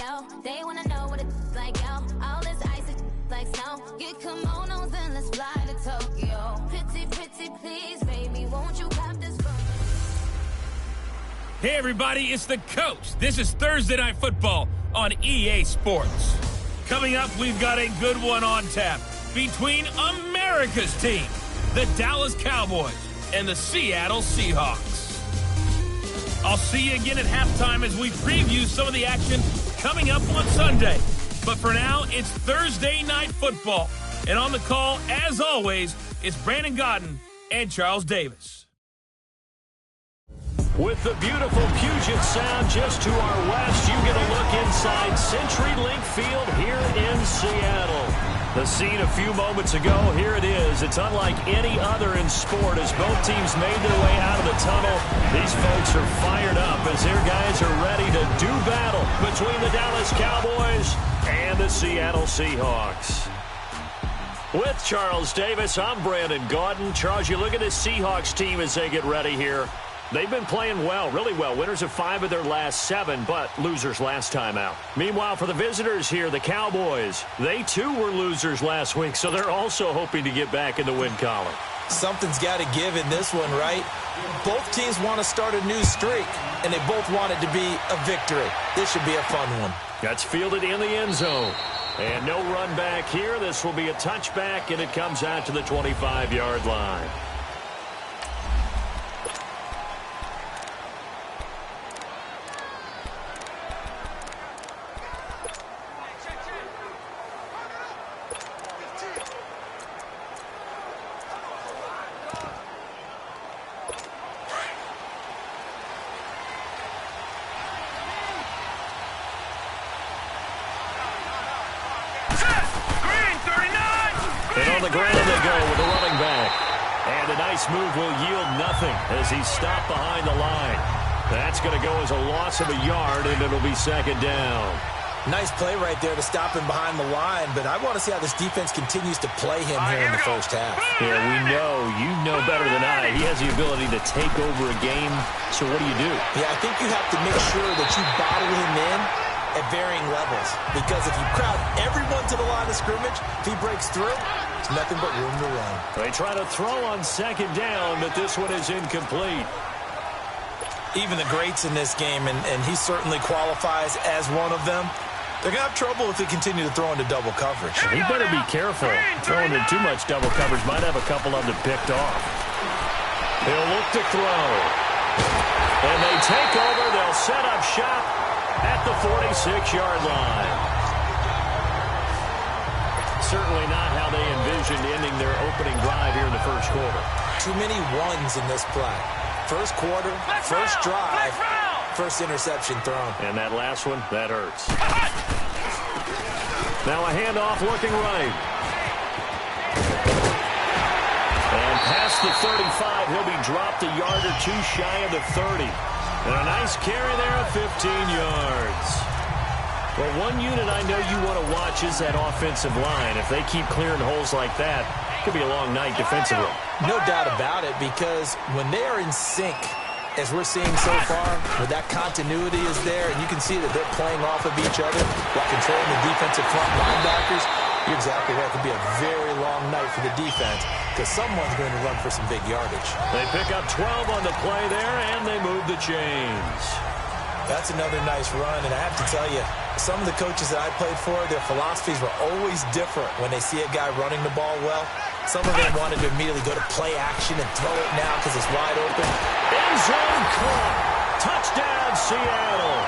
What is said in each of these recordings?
yo. They wanna know what it's like, yo. All this ice is like snow. Get kimonos and let's fly to Tokyo. Pretty, pretty, please, baby, won't you cop this for me? Hey, everybody, it's the Coach. This is Thursday Night Football on EA Sports. Coming up, we've got a good one on tap between America's team, the Dallas Cowboys, and the Seattle Seahawks. I'll see you again at halftime as we preview some of the action coming up on Sunday. But for now, it's Thursday Night Football. And on the call, as always, it's Brandon Godden and Charles Davis. With the beautiful Puget Sound just to our west, you get a look inside CenturyLink Field here in Seattle. The scene a few moments ago, here it is. It's unlike any other in sport as both teams made their way out of the tunnel. These folks are fired up as their guys are ready to do battle between the Dallas Cowboys and the Seattle Seahawks. With Charles Davis, I'm Brandon Gaudin. Charles, you look at this Seahawks team as they get ready here. They've been playing well, really well. Winners of 5 of their last 7, but losers last time out. Meanwhile, for the visitors here, the Cowboys, they too were losers last week, so they're also hoping to get back in the win column. Something's got to give in this one, right? Both teams want to start a new streak, and they both want it to be a victory. This should be a fun one. That's fielded in the end zone. And no run back here. This will be a touchback, and it comes out to the 25-yard line. And on the ground they go with the running back. And a nice move will yield nothing as he's stopped behind the line. That's going to go as a loss of a yard, and it'll be second down. Nice play right there to stop him behind the line, but I want to see how this defense continues to play him here in the first half. Yeah, you know better than I. He has the ability to take over a game, so what do you do? Yeah, I think you have to make sure that you bottle him in at varying levels, because if you crowd everyone to the line of scrimmage, if he breaks through, it's nothing but room to run. They try to throw on second down, but this one is incomplete. Even the greats in this game, and he certainly qualifies as one of them, they're going to have trouble if they continue to throw into double coverage. He better be careful. Throwing into too much double coverage might have a couple of them picked off. He'll look to throw. And they take over. They'll set up shop at the 46-yard line. Certainly not how they envisioned ending their opening drive here in the first quarter. Too many ones in this play. First quarter, first drive, first interception thrown. And that last one, that hurts. Now a handoff looking right. And past the 35, he'll be dropped a yard or two shy of the 30. And a nice carry there of 15 yards. Well, one unit I know you want to watch is that offensive line. If they keep clearing holes like that, it could be a long night defensively. No doubt about it, because when they are in sync, as we're seeing so far, where that continuity is there, and you can see that they're playing off of each other while controlling the defensive front linebackers, you're exactly right. It could be a very long night for the defense, because someone's going to run for some big yardage. They pick up 12 on the play there, and they move the chains. That's another nice run, and I have to tell you, some of the coaches that I played for, their philosophies were always different when they see a guy running the ball well. Some of them wanted to immediately go to play action and throw it now because it's wide open. End zone caught. Touchdown, Seattle.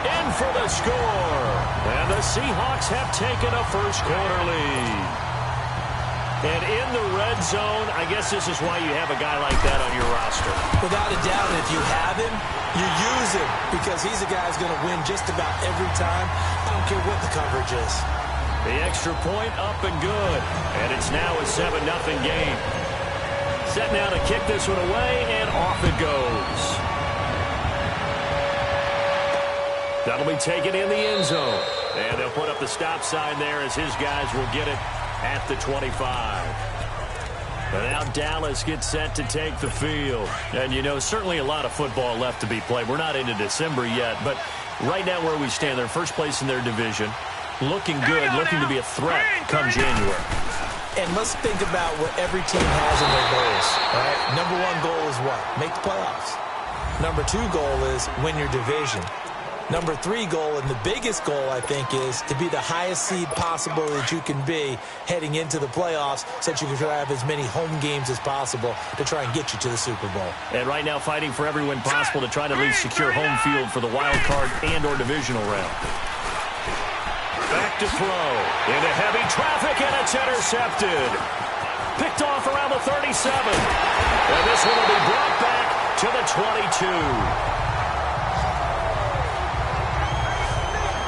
In for the score. And the Seahawks have taken a first quarter lead. And in the red zone, I guess this is why you have a guy like that on your roster. Without a doubt, if you have him, you use him, because he's a guy who's going to win just about every time. I don't care what the coverage is. The extra point up and good. And it's now a 7-0 game. Set now to kick this one away, and off it goes. That'll be taken in the end zone. And they'll put up the stop sign there as his guys will get it at the 25. And now Dallas gets set to take the field. And, you know, certainly a lot of football left to be played. We're not into December yet, but right now where we stand, they're first place in their division. Looking good, looking to be a threat come January. And let's think about what every team has in their goals. All right? Number one goal is what? Make the playoffs. Number two goal is win your division. Number three goal, and the biggest goal, I think, is to be the highest seed possible that you can be heading into the playoffs so that you can have as many home games as possible to try and get you to the Super Bowl. And right now fighting for every win possible to try to at least secure home field for the wild card and or divisional round. Back to throw. Into heavy traffic, and it's intercepted. Picked off around the 37. And this one will be brought back to the 22.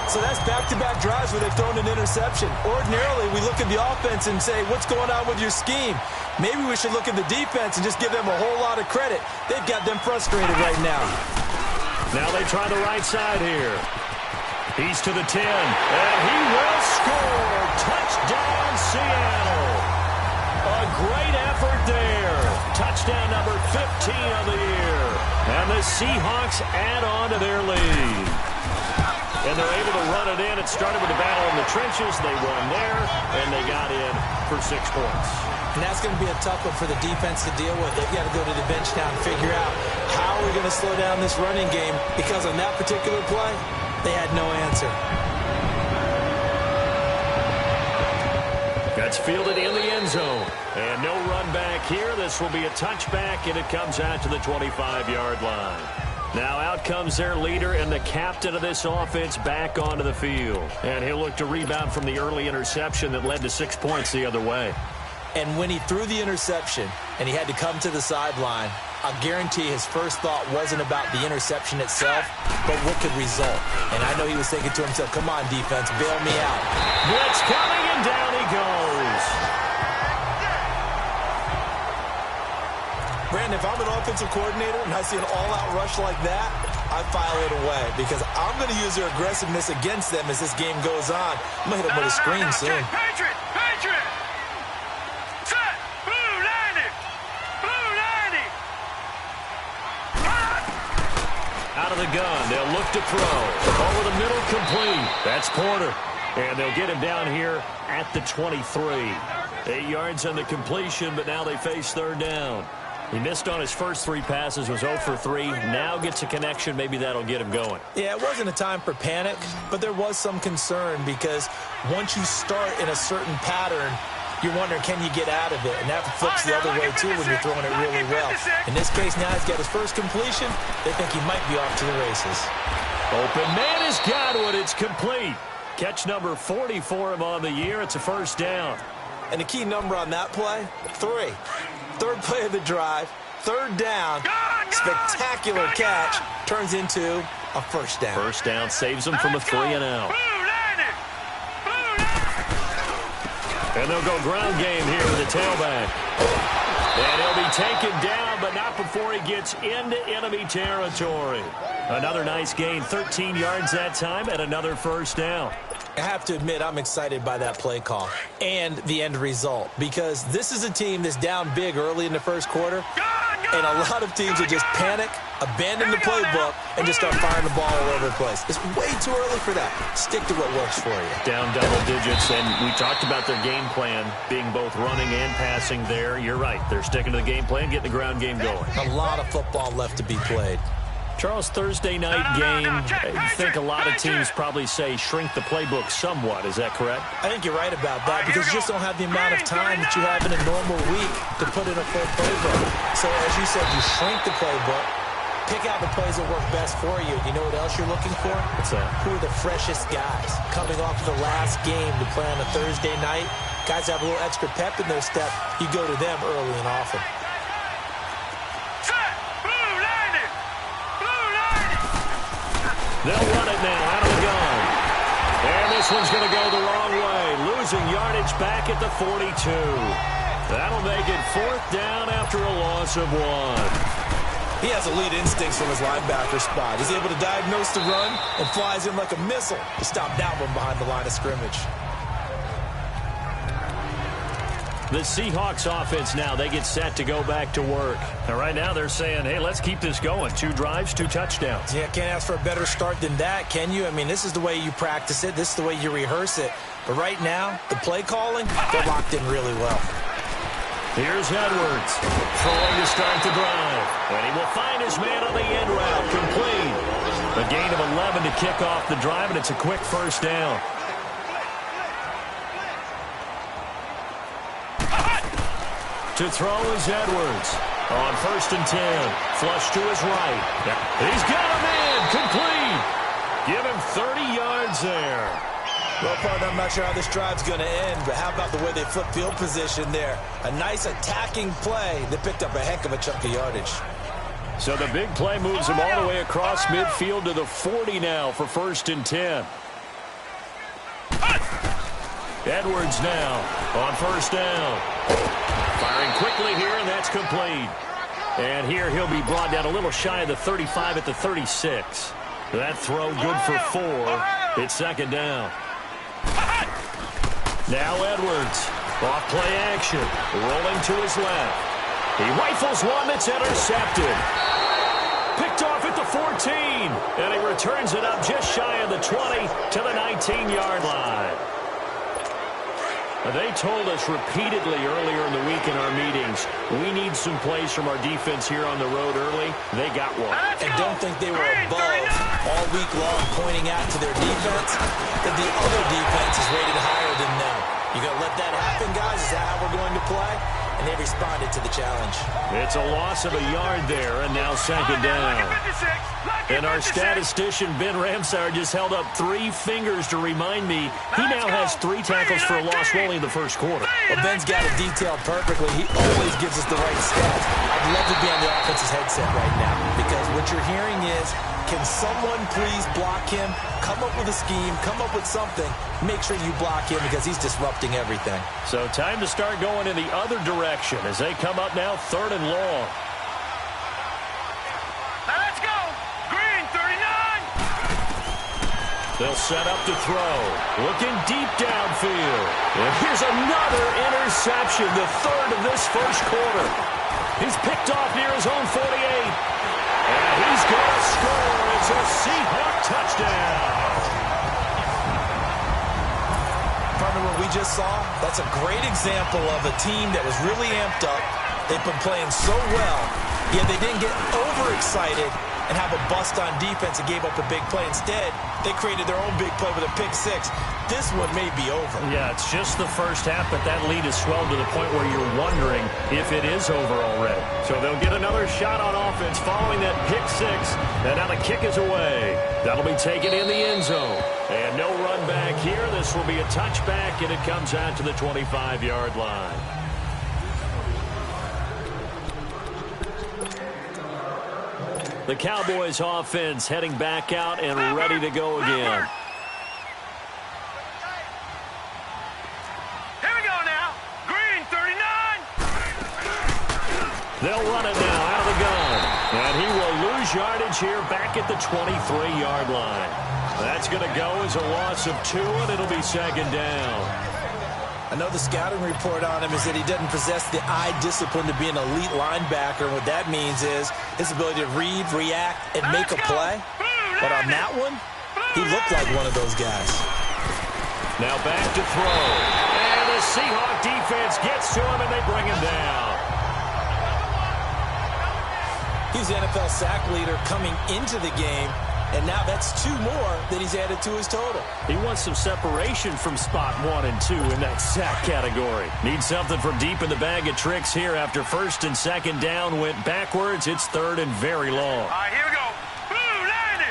So that's back-to-back drives where they've thrown an interception. Ordinarily, we look at the offense and say, what's going on with your scheme? Maybe we should look at the defense and just give them a whole lot of credit. They've got them frustrated right now. Now they try the right side here. He's to the 10, and he will score. Touchdown, Seattle. A great effort there. Touchdown number 15 of the year. And the Seahawks add on to their lead. And they're able to run it in. It started with a battle in the trenches. They won there, and they got in for 6 points. And that's going to be a tough one for the defense to deal with. They've got to go to the bench now and figure out how we're going to slow down this running game, because on that particular play, they had no answer. That's fielded in the end zone. And no run back here. This will be a touchback, and it comes out to the 25-yard line. Now out comes their leader and the captain of this offense back onto the field. And he'll look to rebound from the early interception that led to 6 points the other way. And when he threw the interception and he had to come to the sideline, I'll guarantee his first thought wasn't about the interception itself, but what could result. And I know he was thinking to himself, come on, defense, bail me out. Blitz coming, and down he goes. Brandon, if I'm an offensive coordinator and I see an all-out rush like that, I file it away, because I'm going to use their aggressiveness against them as this game goes on. I'm going to hit them with a screen soon. Patriot! Set! Blue 90! Blue 90! Out of the gun, they'll look to throw. Over the middle, complete. That's Porter. And they'll get him down here at the 23. 8 yards on the completion, but now they face third down. He missed on his first 3 passes, was 0 for 3. Now gets a connection. Maybe that'll get him going. Yeah, it wasn't a time for panic, but there was some concern, because once you start in a certain pattern, you're wondering, can you get out of it? And that flips the other way, too, when you're throwing it really well. In this case, now he's got his first completion. They think he might be off to the races. Open man has got one. It's complete. Catch number 40 for him on the year. It's a first down. And the key number on that play, 3. Third play of the drive, third down, spectacular catch, turns into a first down. First down saves them from a 3-and-out. And they'll go ground game here with the tailback. And he'll be taken down, but not before he gets into enemy territory. Another nice gain, 13 yards that time, and another first down. I have to admit, I'm excited by that play call and the end result, because this is a team that's down big early in the first quarter, and a lot of teams will just panic, abandon the playbook, and just start firing the ball all over the place. It's way too early for that. Stick to what works for you. Down double digits, and we talked about their game plan being both running and passing there. You're right. They're sticking to the game plan, getting the ground game going. A lot of football left to be played. Charles, Thursday night game, I think a lot of teams probably say shrink the playbook somewhat. Is that correct? I think you're right about that, because you just don't have the amount of time that you have in a normal week to put in a full playbook. So, as you said, you shrink the playbook, pick out the plays that work best for you. You know what else you're looking for? What's that? Who are the freshest guys coming off the last game to play on a Thursday night? Guys have a little extra pep in their step. You go to them early and often. They'll run it now out of the gun. And this one's going to go the wrong way. Losing yardage back at the 42. That'll make it 4th down after a loss of 1. He has elite instincts from his linebacker spot. He's able to diagnose the run and flies in like a missile to stop that one behind the line of scrimmage. The Seahawks offense now, they get set to go back to work. And right now they're saying, hey, let's keep this going. 2 drives, 2 touchdowns. Yeah, can't ask for a better start than that, can you? I mean, this is the way you practice it. This is the way you rehearse it. But right now, the play calling, they're locked in really well. Here's Edwards, throwing to start the drive. And he will find his man on the end route, complete. A gain of 11 to kick off the drive, and it's a quick first down. To throw is Edwards. On 1st and 10. Flush to his right. He's got a man. Complete. Give him 30 yards there. Well, partner, I'm not sure how this drive's going to end, but how about the way they flip field position there? A nice attacking play that picked up a heck of a chunk of yardage. So the big play moves him all the way across midfield to the 40 now for 1st and 10. Edwards now on 1st down. Firing quickly here, and that's complete. And here he'll be brought down a little shy of the 35 at the 36. That throw good for 4. It's 2nd down. Now Edwards, off play action, rolling to his left. He rifles one that's intercepted. Picked off at the 14, and he returns it up just shy of the 20 to the 19-yard line. They told us repeatedly earlier in the week in our meetings, we need some plays from our defense here on the road early. They got one. And don't think they were above all week long pointing out to their defense that the other defense is rated higher than them. You going to let that happen, guys? Is that how we're going to play? And they responded to the challenge. It's a loss of a yard there, and now 2nd down. And our statistician, Ben Ramsauer, just held up 3 fingers to remind me he now has 3 tackles for a loss only in the 1st quarter. Well, Ben's got it detailed perfectly. He always gives us the right stats. I'd love to be on the offense's headset right now because what you're hearing is, can someone please block him? Come up with a scheme. Come up with something. Make sure you block him because he's disrupting everything. So time to start going in the other direction as they come up now 3rd and long. Let's go. Green, 39. They'll set up to throw. Looking deep downfield. And here's another interception, the 3rd of this 1st quarter. He's picked off near his own 48. And he's going to score. It's a Seahawk touchdown. Partner, what we just saw, that's a great example of a team that was really amped up. They've been playing so well, yet they didn't get overexcited and have a bust on defense and gave up a big play. Instead, they created their own big play with a pick 6. This one may be over. Yeah, it's just the 1st half, but that lead has swelled to the point where you're wondering if it is over already. So they'll get another shot on offense following that pick 6, and now the kick is away. That'll be taken in the end zone. And no run back here. This will be a touchback, and it comes out to the 25-yard line. The Cowboys offense heading back out and ready to go again. Here we go now. Green, 39. They'll run it now out of the gun. And he will lose yardage here back at the 23-yard line. That's going to go as a loss of 2, and it'll be 2nd down. I know the scouting report on him is that he doesn't possess the eye discipline to be an elite linebacker. And what that means is his ability to read, react, and make a play. But on that one, he looked like one of those guys. Now back to throw. And the Seahawk defense gets to him, and they bring him down. He's the NFL sack leader coming into the game. And now that's 2 more that he's added to his total. He wants some separation from spot 1 and 2 in that sack category. Needs something from deep in the bag of tricks here after 1st and 2nd down went backwards. It's 3rd and very long. All right, here we go. Blue 90.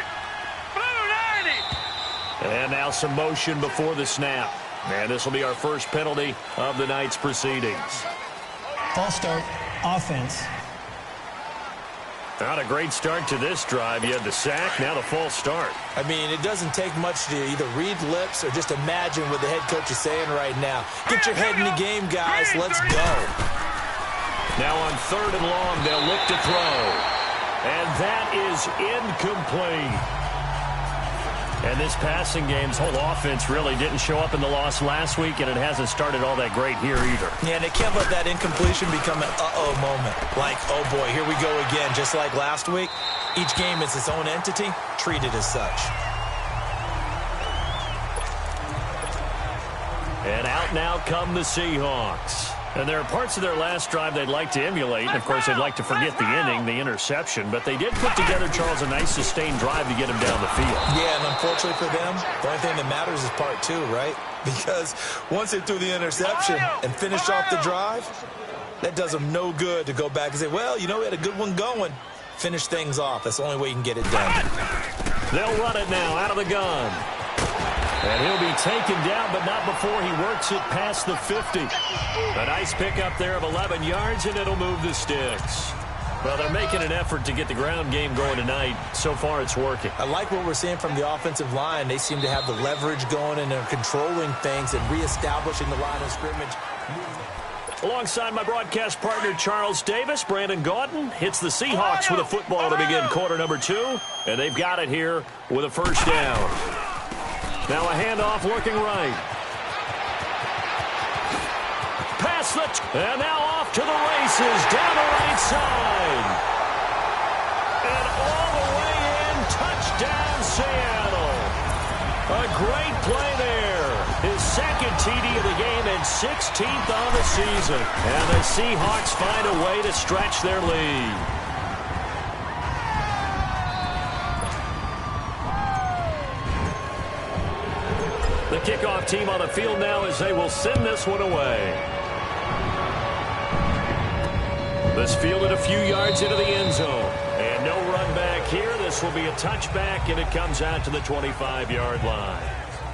Blue 90. And now some motion before the snap. And this will be our first penalty of the night's proceedings. False start, offense. Not a great start to this drive. You had the sack, now the false start. I mean, it doesn't take much to either read lips or just imagine what the head coach is saying right now. Get your head in the game, guys. Let's go. Now on 3rd and long, they'll look to throw. And that is incomplete. And this passing game's whole offense really didn't show up in the loss last week, and it hasn't started all that great here either. Yeah, and they can't let that incompletion become an uh-oh moment. Like, oh boy, here we go again. Just like last week, each game is its own entity, treated as such. And out now come the Seahawks. And there are parts of their last drive they'd like to emulate. And, of course, they'd like to forget the ending, the interception. But they did put together, Charles, a nice sustained drive to get him down the field. Yeah, and unfortunately for them, the only thing that matters is part two, right? Because once they threw the interception and finished off the drive, that does them no good to go back and say, well, you know, we had a good one going. Finish things off. That's the only way you can get it done. They'll run it now out of the gun. And he'll be taken down, but not before he works it past the 50. A nice pickup there of 11 yards, and it'll move the sticks. Well, they're making an effort to get the ground game going tonight. So far, it's working. I like what we're seeing from the offensive line. They seem to have the leverage going, and they're controlling things and reestablishing the line of scrimmage. Alongside my broadcast partner, Charles Davis, Brandon Gaudin hits the Seahawks with a football to begin quarter number 2. And they've got it here with a first down. Now a handoff looking right. Pass and now off to the races down the right side. And all the way in, touchdown Seattle. A great play there. His second TD of the game and 16th on the season. And the Seahawks find a way to stretch their lead. The kickoff team on the field now as they will send this one away. This fielded a few yards into the end zone. And no run back here. This will be a touchback, and it comes out to the 25-yard line.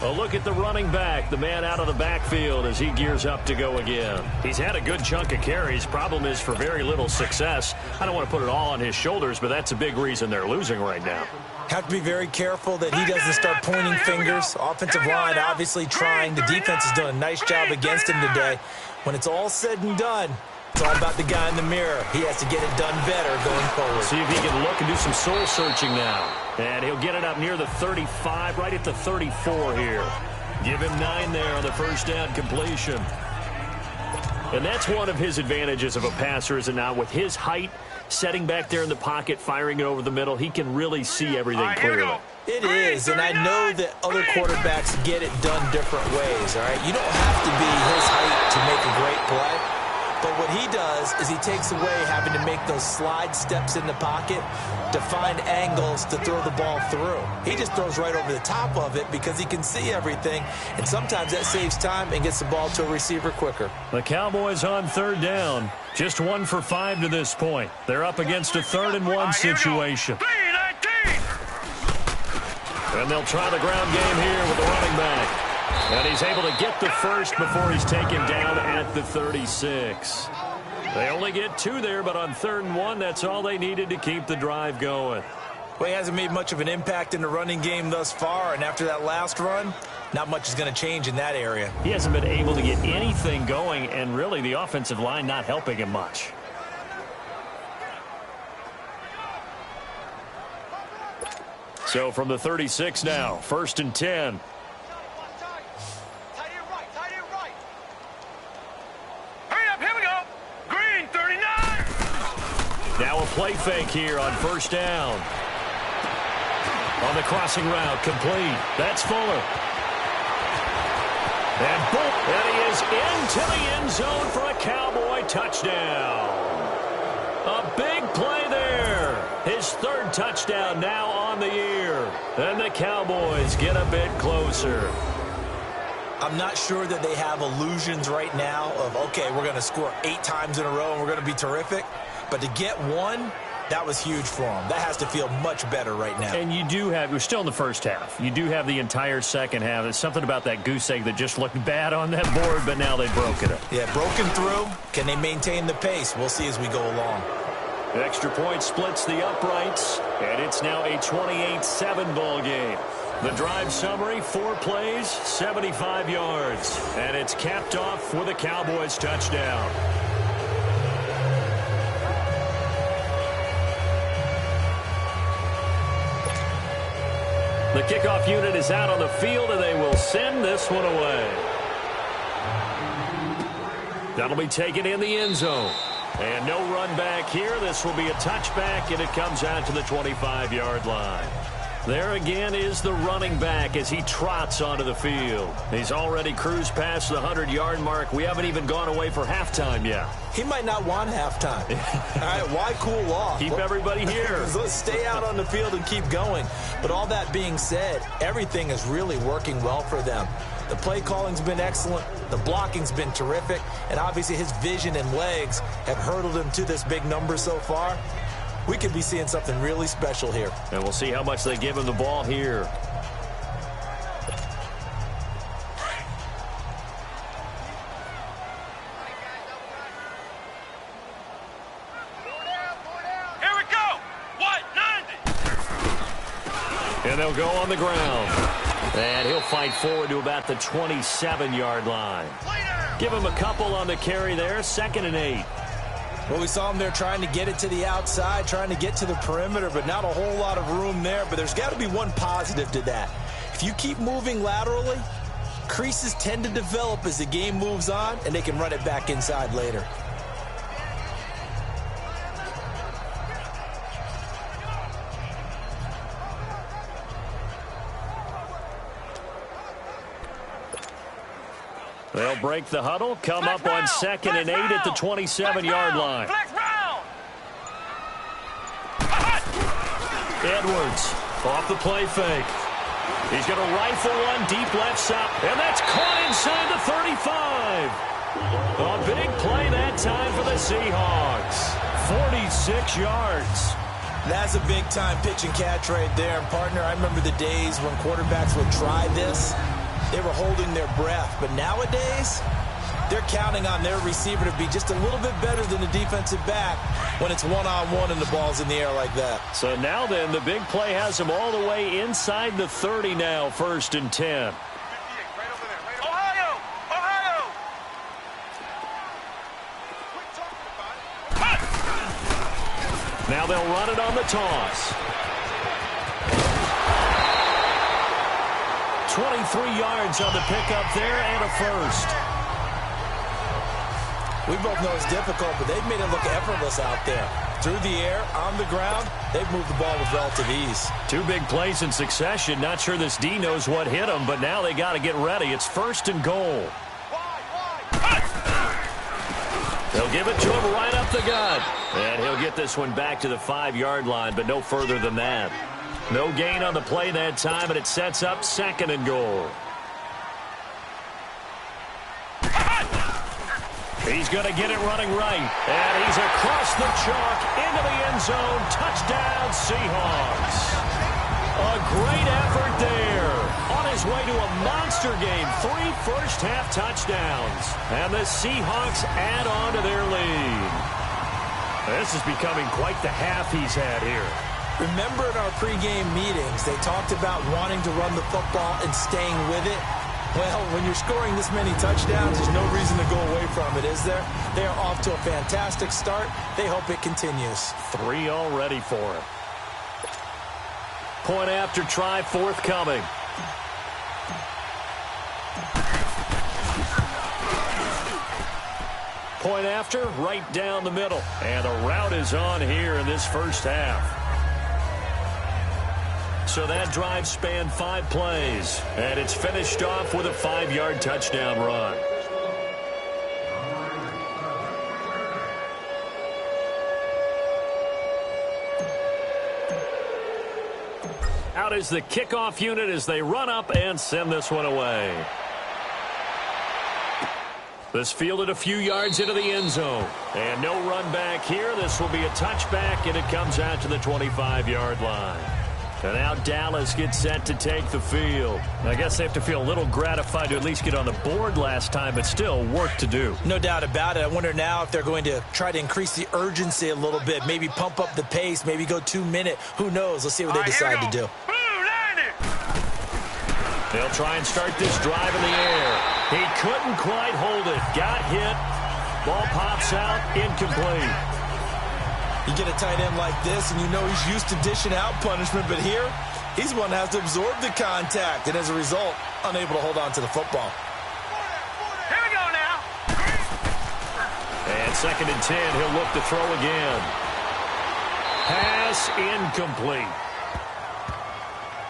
A look at the running back, the man out of the backfield as he gears up to go again. He's had a good chunk of carries. Problem is for very little success. I don't want to put it all on his shoulders, but that's a big reason they're losing right now. Have to be very careful that he doesn't start pointing fingers. Offensive line obviously trying. The defense has done a nice job against him today. When it's all said and done, it's all about the guy in the mirror. He has to get it done better going forward. See if he can look and do some soul searching now. And he'll get it up near the 35, right at the 34 here. Give him 9 there on the first down completion. And that's one of his advantages of a passer, is it not? With his height, setting back there in the pocket, firing it over the middle, he can really see everything clearly. It is, and I know that other quarterbacks get it done different ways, all right? You don't have to be his height to make a great play. But what he does is he takes away having to make those slide steps in the pocket to find angles to throw the ball through. He just throws right over the top of it because he can see everything, and sometimes that saves time and gets the ball to a receiver quicker. The Cowboys on third down. Just 1 for 5 to this point. They're up against a 3rd and 1 situation. And they'll try the ground game here with the running back. And he's able to get the first before he's taken down at the 36. They only get 2 there, but on 3rd and 1, that's all they needed to keep the drive going. Well, he hasn't made much of an impact in the running game thus far, and after that last run, not much is going to change in that area. He hasn't been able to get anything going, and really the offensive line not helping him much. So from the 36 now, 1st and 10. Now a play fake here on first down. On the crossing route, complete. That's Fuller. And boom, and he is into the end zone for a Cowboy touchdown. A big play there. His 3rd touchdown now on the year. And the Cowboys get a bit closer. I'm not sure that they have illusions right now of, okay, we're going to score 8 times in a row and we're going to be terrific. But to get 1, that was huge for them. That has to feel much better right now. And you do have, we're still in the first half. You do have the entire second half. There's something about that goose egg that just looked bad on that board, but now they've broken it. Yeah, broken through. Can they maintain the pace? We'll see as we go along. Extra point splits the uprights, and it's now a 28-7 ball game. The drive summary, 4 plays, 75 yards. And it's capped off with a Cowboys touchdown. The kickoff unit is out on the field, and they will send this one away. That'll be taken in the end zone. And no run back here. This will be a touchback, and it comes out to the 25-yard line. There again is the running back as he trots onto the field. He's already cruised past the 100-yard mark. We haven't even gone away for halftime yet. He might not want halftime. All right, why cool off? Keep everybody here. Let's stay out on the field and keep going. But all that being said, everything is really working well for them. The play calling's been excellent. The blocking's been terrific. And obviously his vision and legs have hurdled him to this big number so far. We could be seeing something really special here. And we'll see how much they give him the ball here. Here we go. What? 90. And they'll go on the ground. And he'll fight forward to about the 27-yard line. Give him a couple on the carry there. 2nd and 8. Well, we saw him there trying to get it to the outside, trying to get to the perimeter, but not a whole lot of room there. But there's got to be one positive to that. If you keep moving laterally, creases tend to develop as the game moves on, and they can run it back inside later. They'll break the huddle, come up on 2nd and 8 at the 27-yard line. Edwards off the play fake. He's going to rifle one deep left side, and that's caught inside the 35. A big play that time for the Seahawks. 46 yards. That's a big-time pitch and catch right there. And, partner, I remember the days when quarterbacks would try this. They were holding their breath. But nowadays, they're counting on their receiver to be just a little bit better than the defensive back when it's one-on-one and the ball's in the air like that. So now then, the big play has him all the way inside the 30 now, 1st and 10. Ohio! Ohio! Now they'll run it on the toss. 23 yards on the pickup there and a first. We both know it's difficult, but they've made it look effortless out there. Through the air, on the ground, they've moved the ball with relative ease. 2 big plays in succession. Not sure this D knows what hit him, but now they got to get ready. It's 1st and goal. They'll give it to him right up the gut. And he'll get this one back to the 5-yard line, but no further than that. No gain on the play that time, and it sets up 2nd and goal. He's going to get it running right. And he's across the chalk into the end zone. Touchdown, Seahawks. A great effort there. On his way to a monster game. 3 first-half touchdowns. And the Seahawks add on to their lead. This is becoming quite the half he's had here. Remember in our pregame meetings, they talked about wanting to run the football and staying with it. Well, when you're scoring this many touchdowns, there's no reason to go away from it, is there? They are off to a fantastic start. They hope it continues. 3 already for him. Point after try forthcoming. Point after, right down the middle. And the route is on here in this first half. So that drive spanned 5 plays, and it's finished off with a 5-yard touchdown run. Out is the kickoff unit as they run up and send this one away. This fielded a few yards into the end zone. And no run back here. This will be a touchback, and it comes out to the 25-yard line. And now Dallas gets set to take the field. I guess they have to feel a little gratified to at least get on the board last time, but still work to do. No doubt about it. I wonder now if they're going to try to increase the urgency a little bit, maybe pump up the pace, maybe go 2-minute. Who knows? Let's see what they decide to do. They'll try and start this drive in the air. He couldn't quite hold it. Got hit. Ball pops out. Incomplete. You get a tight end like this, and you know he's used to dishing out punishment, but here, He's the one that has to absorb the contact, and as a result, unable to hold on to the football. Here we go now. And 2nd and 10, he'll look to throw again. Pass incomplete.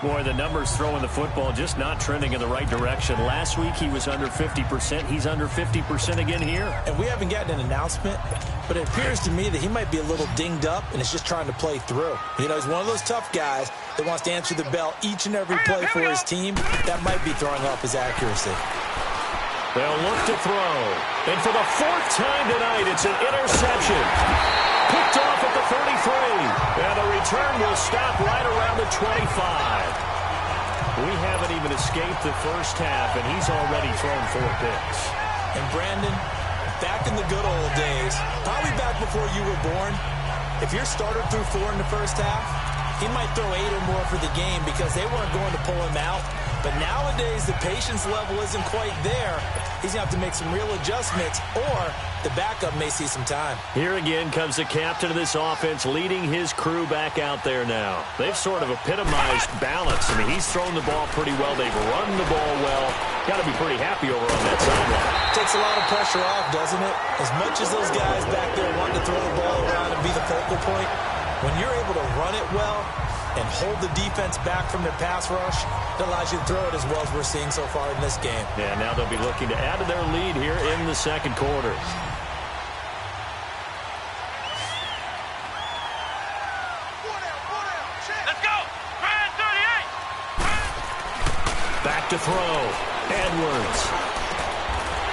Boy, the numbers throwing the football just not trending in the right direction. Last week he was under 50%. He's under 50% again here. And we haven't gotten an announcement, but it appears to me that he might be a little dinged up and is just trying to play through. You know, he's one of those tough guys that wants to answer the bell each and every play for his team. That might be throwing off his accuracy. They'll look to throw. And for the 4th time tonight, it's an interception. Picked off at the 33. And the return will stop right around the 25. We haven't even escaped the first half, and he's already thrown 4 picks. And Brandon, back in the good old days, probably back before you were born, if your starter threw 4 in the first half, he might throw 8 or more for the game because they weren't going to pull him out. But nowadays, the patience level isn't quite there. He's going to have to make some real adjustments, or the backup may see some time. Here again comes the captain of this offense leading his crew back out there now. They've sort of epitomized balance. I mean, he's thrown the ball pretty well. They've run the ball well. Got to be pretty happy over on that sideline. Takes a lot of pressure off, doesn't it? As much as those guys back there want to throw the ball around and be the focal point, when you're able to run it well and hold the defense back from their pass rush, it allows you to throw it as well as we're seeing so far in this game. Yeah, now they'll be looking to add to their lead here in the 2nd quarter. Let's go. Grand 38. Back to throw. Edwards.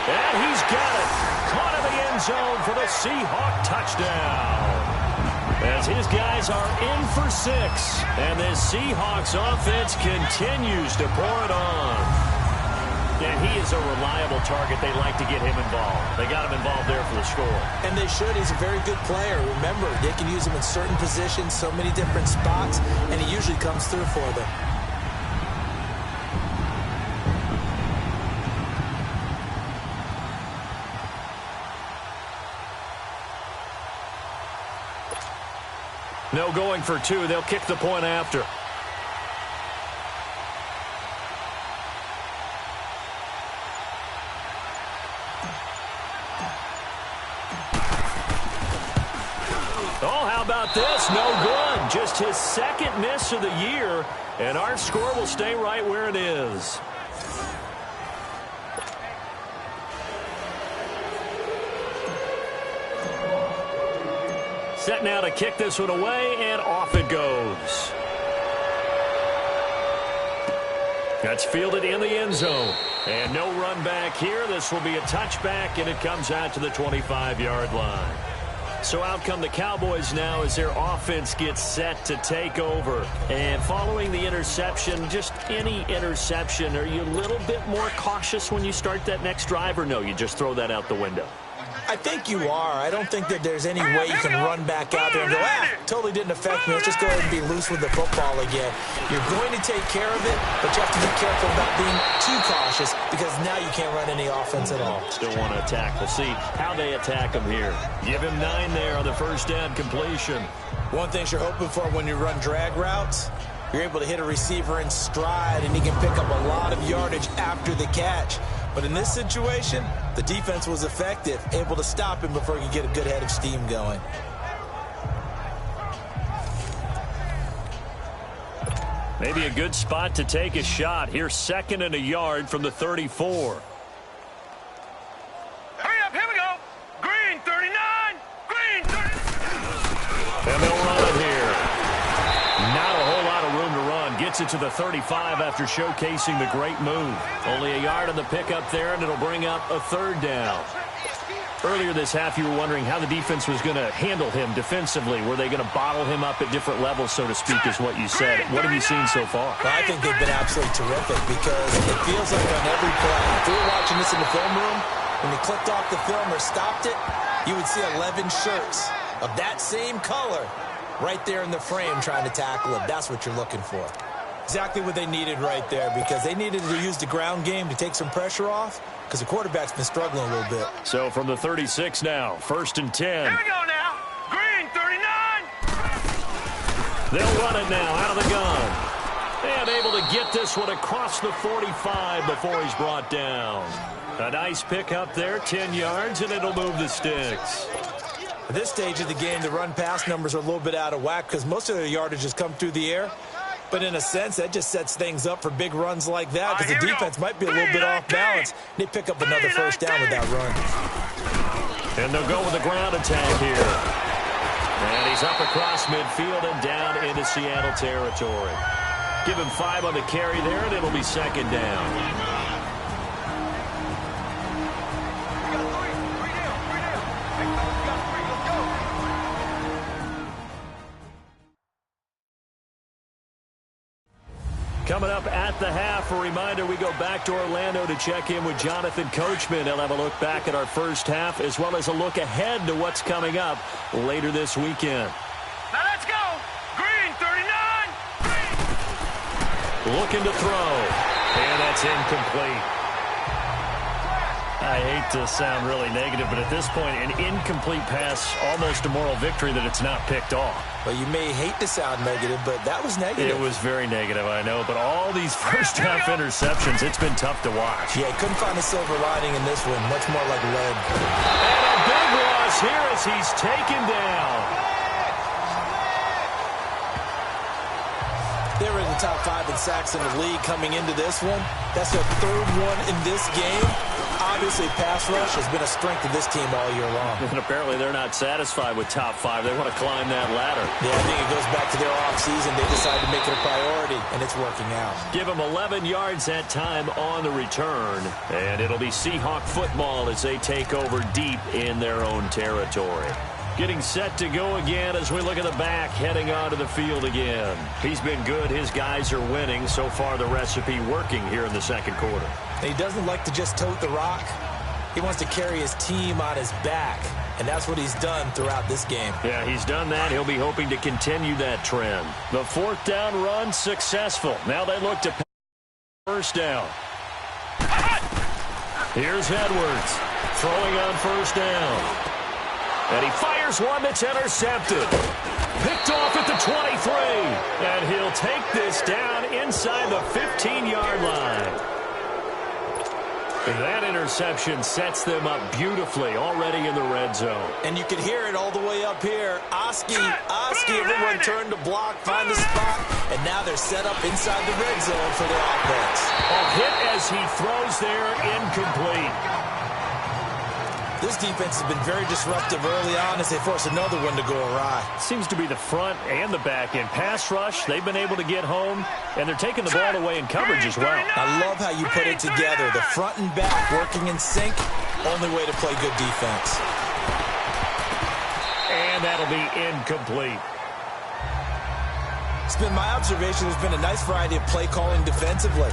And he's got it. Caught in the end zone for the Seahawk touchdown. As his guys are in for 6. And this Seahawks offense continues to pour it on. And he is a reliable target. They like to get him involved. They got him involved there for the score. And they should. He's a very good player. Remember, they can use him in certain positions, so many different spots, and he usually comes through for them. No going for 2. They'll kick the point after. Oh, how about this? No good. Just his 2nd miss of the year, and our score will stay right where it is. Set now to kick this one away, and off it goes. That's fielded in the end zone. And no run back here. This will be a touchback, and it comes out to the 25-yard line. So out come the Cowboys now as their offense gets set to take over. And following the interception, just any interception, are you a little bit more cautious when you start that next drive, or no, you just throw that out the window? I think you are. I don't think that there's any way you can run back out there and go, totally didn't affect me. Let's just go ahead and be loose with the football again. You're going to take care of it, but you have to be careful about being too cautious because now you can't run any offense at all. Still want to attack. We'll see how they attack him here. Give him 9 there on the first down completion. One thing you're hoping for when you run drag routes, you're able to hit a receiver in stride and he can pick up a lot of yardage after the catch. But in this situation, the defense was effective, able to stop him before he could get a good head of steam going. Maybe a good spot to take a shot. Here's 2nd and a yard from the 34. Hurry up, here we go. Green 39. Green 39. And they'll run it here. Not a whole lot of room to run. Gets it to the 35 after showcasing the great move. Only a yard on the pickup there, and it'll bring up a 3rd down. Earlier this half, you were wondering how the defense was going to handle him defensively. Were they going to bottle him up at different levels, so to speak, is what you said. What have you seen so far? Well, I think they've been absolutely terrific because it feels like on every play, if we were watching this in the film room, when they clicked off the film or stopped it, you would see 11 shirts of that same color right there in the frame trying to tackle him. That's what you're looking for. Exactly what they needed right there because they needed to use the ground game to take some pressure off because the quarterback's been struggling a little bit. So from the 36 now, 1st and 10. Here we go now. Green 39. They'll run it now out of the gun. And able to get this one across the 45 before he's brought down. A nice pick up there, 10 yards, and it'll move the sticks. At this stage of the game, the run-pass numbers are a little bit out of whack because most of their yardage has come through the air. But in a sense, that just sets things up for big runs like that because the defense might be a little bit off balance. They pick up another first down with that run. And they'll go with the ground attack here. And he's up across midfield and down into Seattle territory. Give him 5 on the carry there, and it'll be second down. Coming up at the half, a reminder, we go back to Orlando to check in with Jonathan Coachman. He'll have a look back at our first half as well as a look ahead to what's coming up later this weekend. Now let's go. Green, 39. Green. Looking to throw. And that's incomplete. I hate to sound really negative, but at this point, an incomplete pass, almost a moral victory that it's not picked off. Well, you may hate to sound negative, but that was negative. It was very negative, I know. But all these first-half interceptions, it's been tough to watch. Yeah, couldn't find a silver lining in this one. Much more like lead. And a big loss here as he's taken down. They were in the top 5 in sacks in the league coming into this one. That's their 3rd one in this game. Obviously, pass rush has been a strength of this team all year long. And apparently they're not satisfied with top 5. They want to climb that ladder. Yeah, I think it goes back to their offseason. They decided to make it a priority, and it's working out. Give them 11 yards that time on the return. And it'll be Seahawk football as they take over deep in their own territory. Getting set to go again as we look at the back, heading onto the field again. He's been good. His guys are winning. So far, the recipe working here in the second quarter. He doesn't like to just tote the rock. He wants to carry his team on his back, and that's what he's done throughout this game. Yeah, he's done that. He'll be hoping to continue that trend. The 4th down run successful. Now they look to first down. Here's Edwards throwing on first down. And he fires one that's intercepted. Picked off at the 23. And he'll take this down inside the 15-yard line. That interception sets them up beautifully already in the red zone. And you can hear it all the way up here. Oski, everyone turned to block, find a spot, and now they're set up inside the red zone for their offense. A hit as he throws there, incomplete. This defense has been very disruptive early on as they force another one to go awry. Seems to be the front and the back end. Pass rush, they've been able to get home, and they're taking the ball away in coverage as well. I love how you put it together. The front and back working in sync, only way to play good defense. And that'll be incomplete. It's been my observation there's been a nice variety of play calling defensively.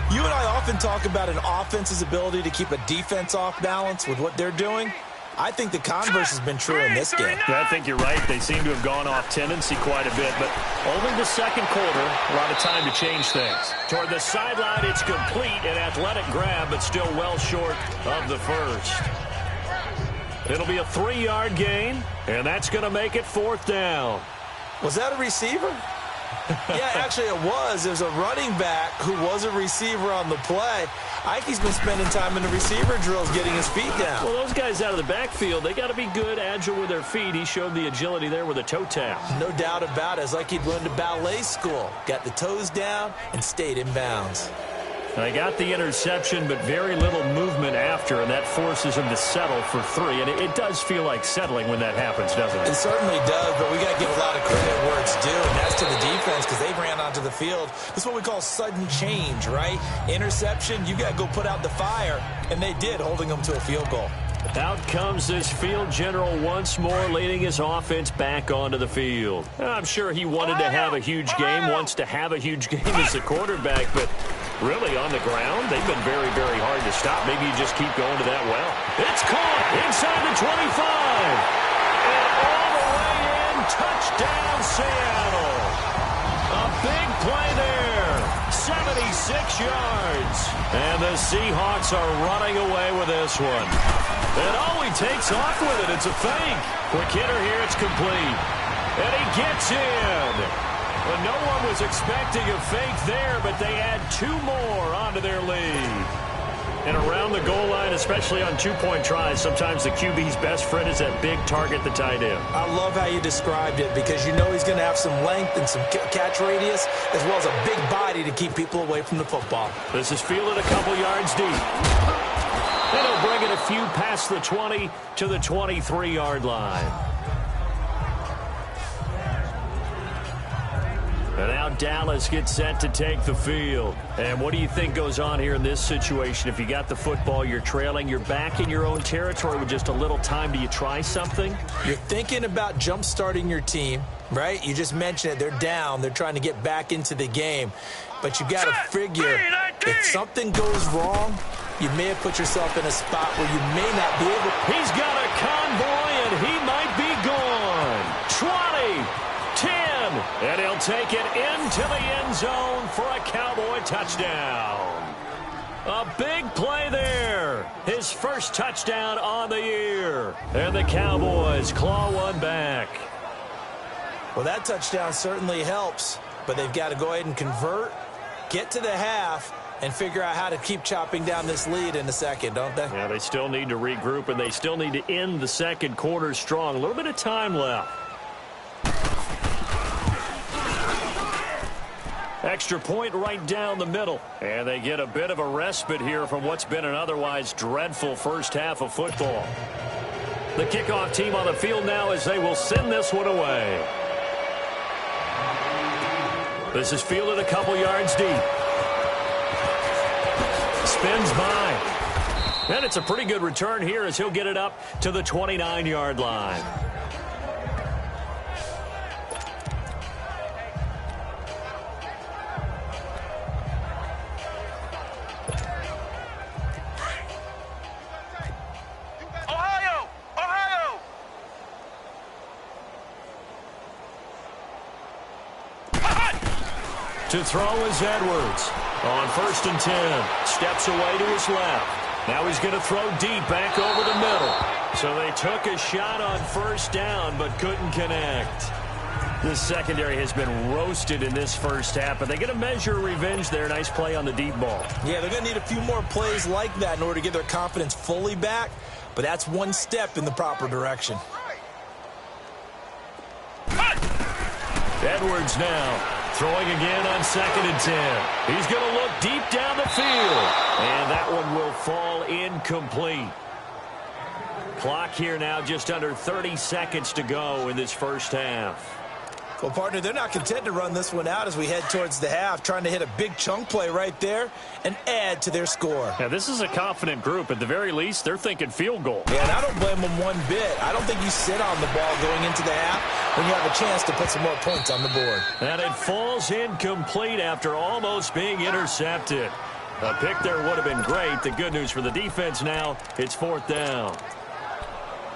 You and I often talk about an offense's ability to keep a defense off balance with what they're doing. I think the converse has been true in this game. Yeah, I think you're right. They seem to have gone off tendency quite a bit, but only the second quarter, a lot of time to change things. Toward the sideline, it's complete, an athletic grab, but still well short of the first. It'll be a 3-yard gain, and that's going to make it 4th down. Was that a receiver? Yeah, actually it was. There's a running back who was a receiver on the play. Ike's been spending time in the receiver drills getting his feet down. Well, those guys out of the backfield, they got to be good, agile with their feet. He showed the agility there with a toe tap. No doubt about it. It's like he'd run to ballet school. Got the toes down and stayed in bounds. They got the interception, but very little movement after, and that forces him to settle for 3. And it does feel like settling when that happens, doesn't it? It certainly does, but we got to give a lot of credit where it's due, and that's to the defense because they ran onto the field. This is what we call sudden change, right? Interception, you got to go put out the fire, and they did, holding them to a field goal. Out comes this field general once more, leading his offense back onto the field. I'm sure he wanted to have a huge game, wants to have a huge game as a quarterback, but really on the ground, they've been very, very hard to stop. Maybe you just keep going to that well. It's caught inside the 25. And all the way in, touchdown Seattle. A big play there, 76 yards. And the Seahawks are running away with this one. And oh, he takes off with it. It's a fake. Quick hitter here. It's complete. And he gets in. Well, no one was expecting a fake there, but they add 2 more onto their lead. And around the goal line, especially on 2-point tries, sometimes the QB's best friend is that big target, the tight end. I love how you described it because you know he's going to have some length and some catch radius as well as a big body to keep people away from the football. This is fielded a couple yards deep. And he'll bring it a few past the 20 to the 23-yard line. And now Dallas gets set to take the field. And what do you think goes on here in this situation? If you got the football, you're trailing, you're back in your own territory with just a little time. Do you try something? You're thinking about jump-starting your team, right? You just mentioned it. They're down. They're trying to get back into the game. But you got to figure if something goes wrong, you may have put yourself in a spot where you may not be able. He's got a convoy, and he might be gone. 20, 10, and he'll take it into the end zone for a Cowboy touchdown. A big play there. His first touchdown on the year. And the Cowboys claw one back. Well, that touchdown certainly helps, but they've got to go ahead and convert, get to the half, and figure out how to keep chopping down this lead in the second, don't they? Yeah, they still need to regroup, and they still need to end the second quarter strong. A little bit of time left. Extra point right down the middle. And they get a bit of a respite here from what's been an otherwise dreadful first half of football. The kickoff team on the field now as they will send this one away. This is fielded a couple yards deep. Spins by. And it's a pretty good return here as he'll get it up to the 29-yard line. To throw is Edwards. On 1st and 10. Steps away to his left. Now he's going to throw deep back over the middle. So they took a shot on 1st down but couldn't connect. This secondary has been roasted in this first half, but they get a measure of revenge there. Nice play on the deep ball. Yeah, they're going to need a few more plays like that in order to get their confidence fully back, but that's one step in the proper direction. Edwards now. Throwing again on 2nd and 10. He's going to look deep down the field. And that one will fall incomplete. Clock here now just under 30 seconds to go in this first half. Well, partner, they're not content to run this one out as we head towards the half, trying to hit a big chunk play right there and add to their score. Yeah, this is a confident group. At the very least, they're thinking field goal. Yeah, and I don't blame them one bit. I don't think you sit on the ball going into the half when you have a chance to put some more points on the board. And it falls incomplete after almost being intercepted. A pick there would have been great. The good news for the defense now, it's 4th down.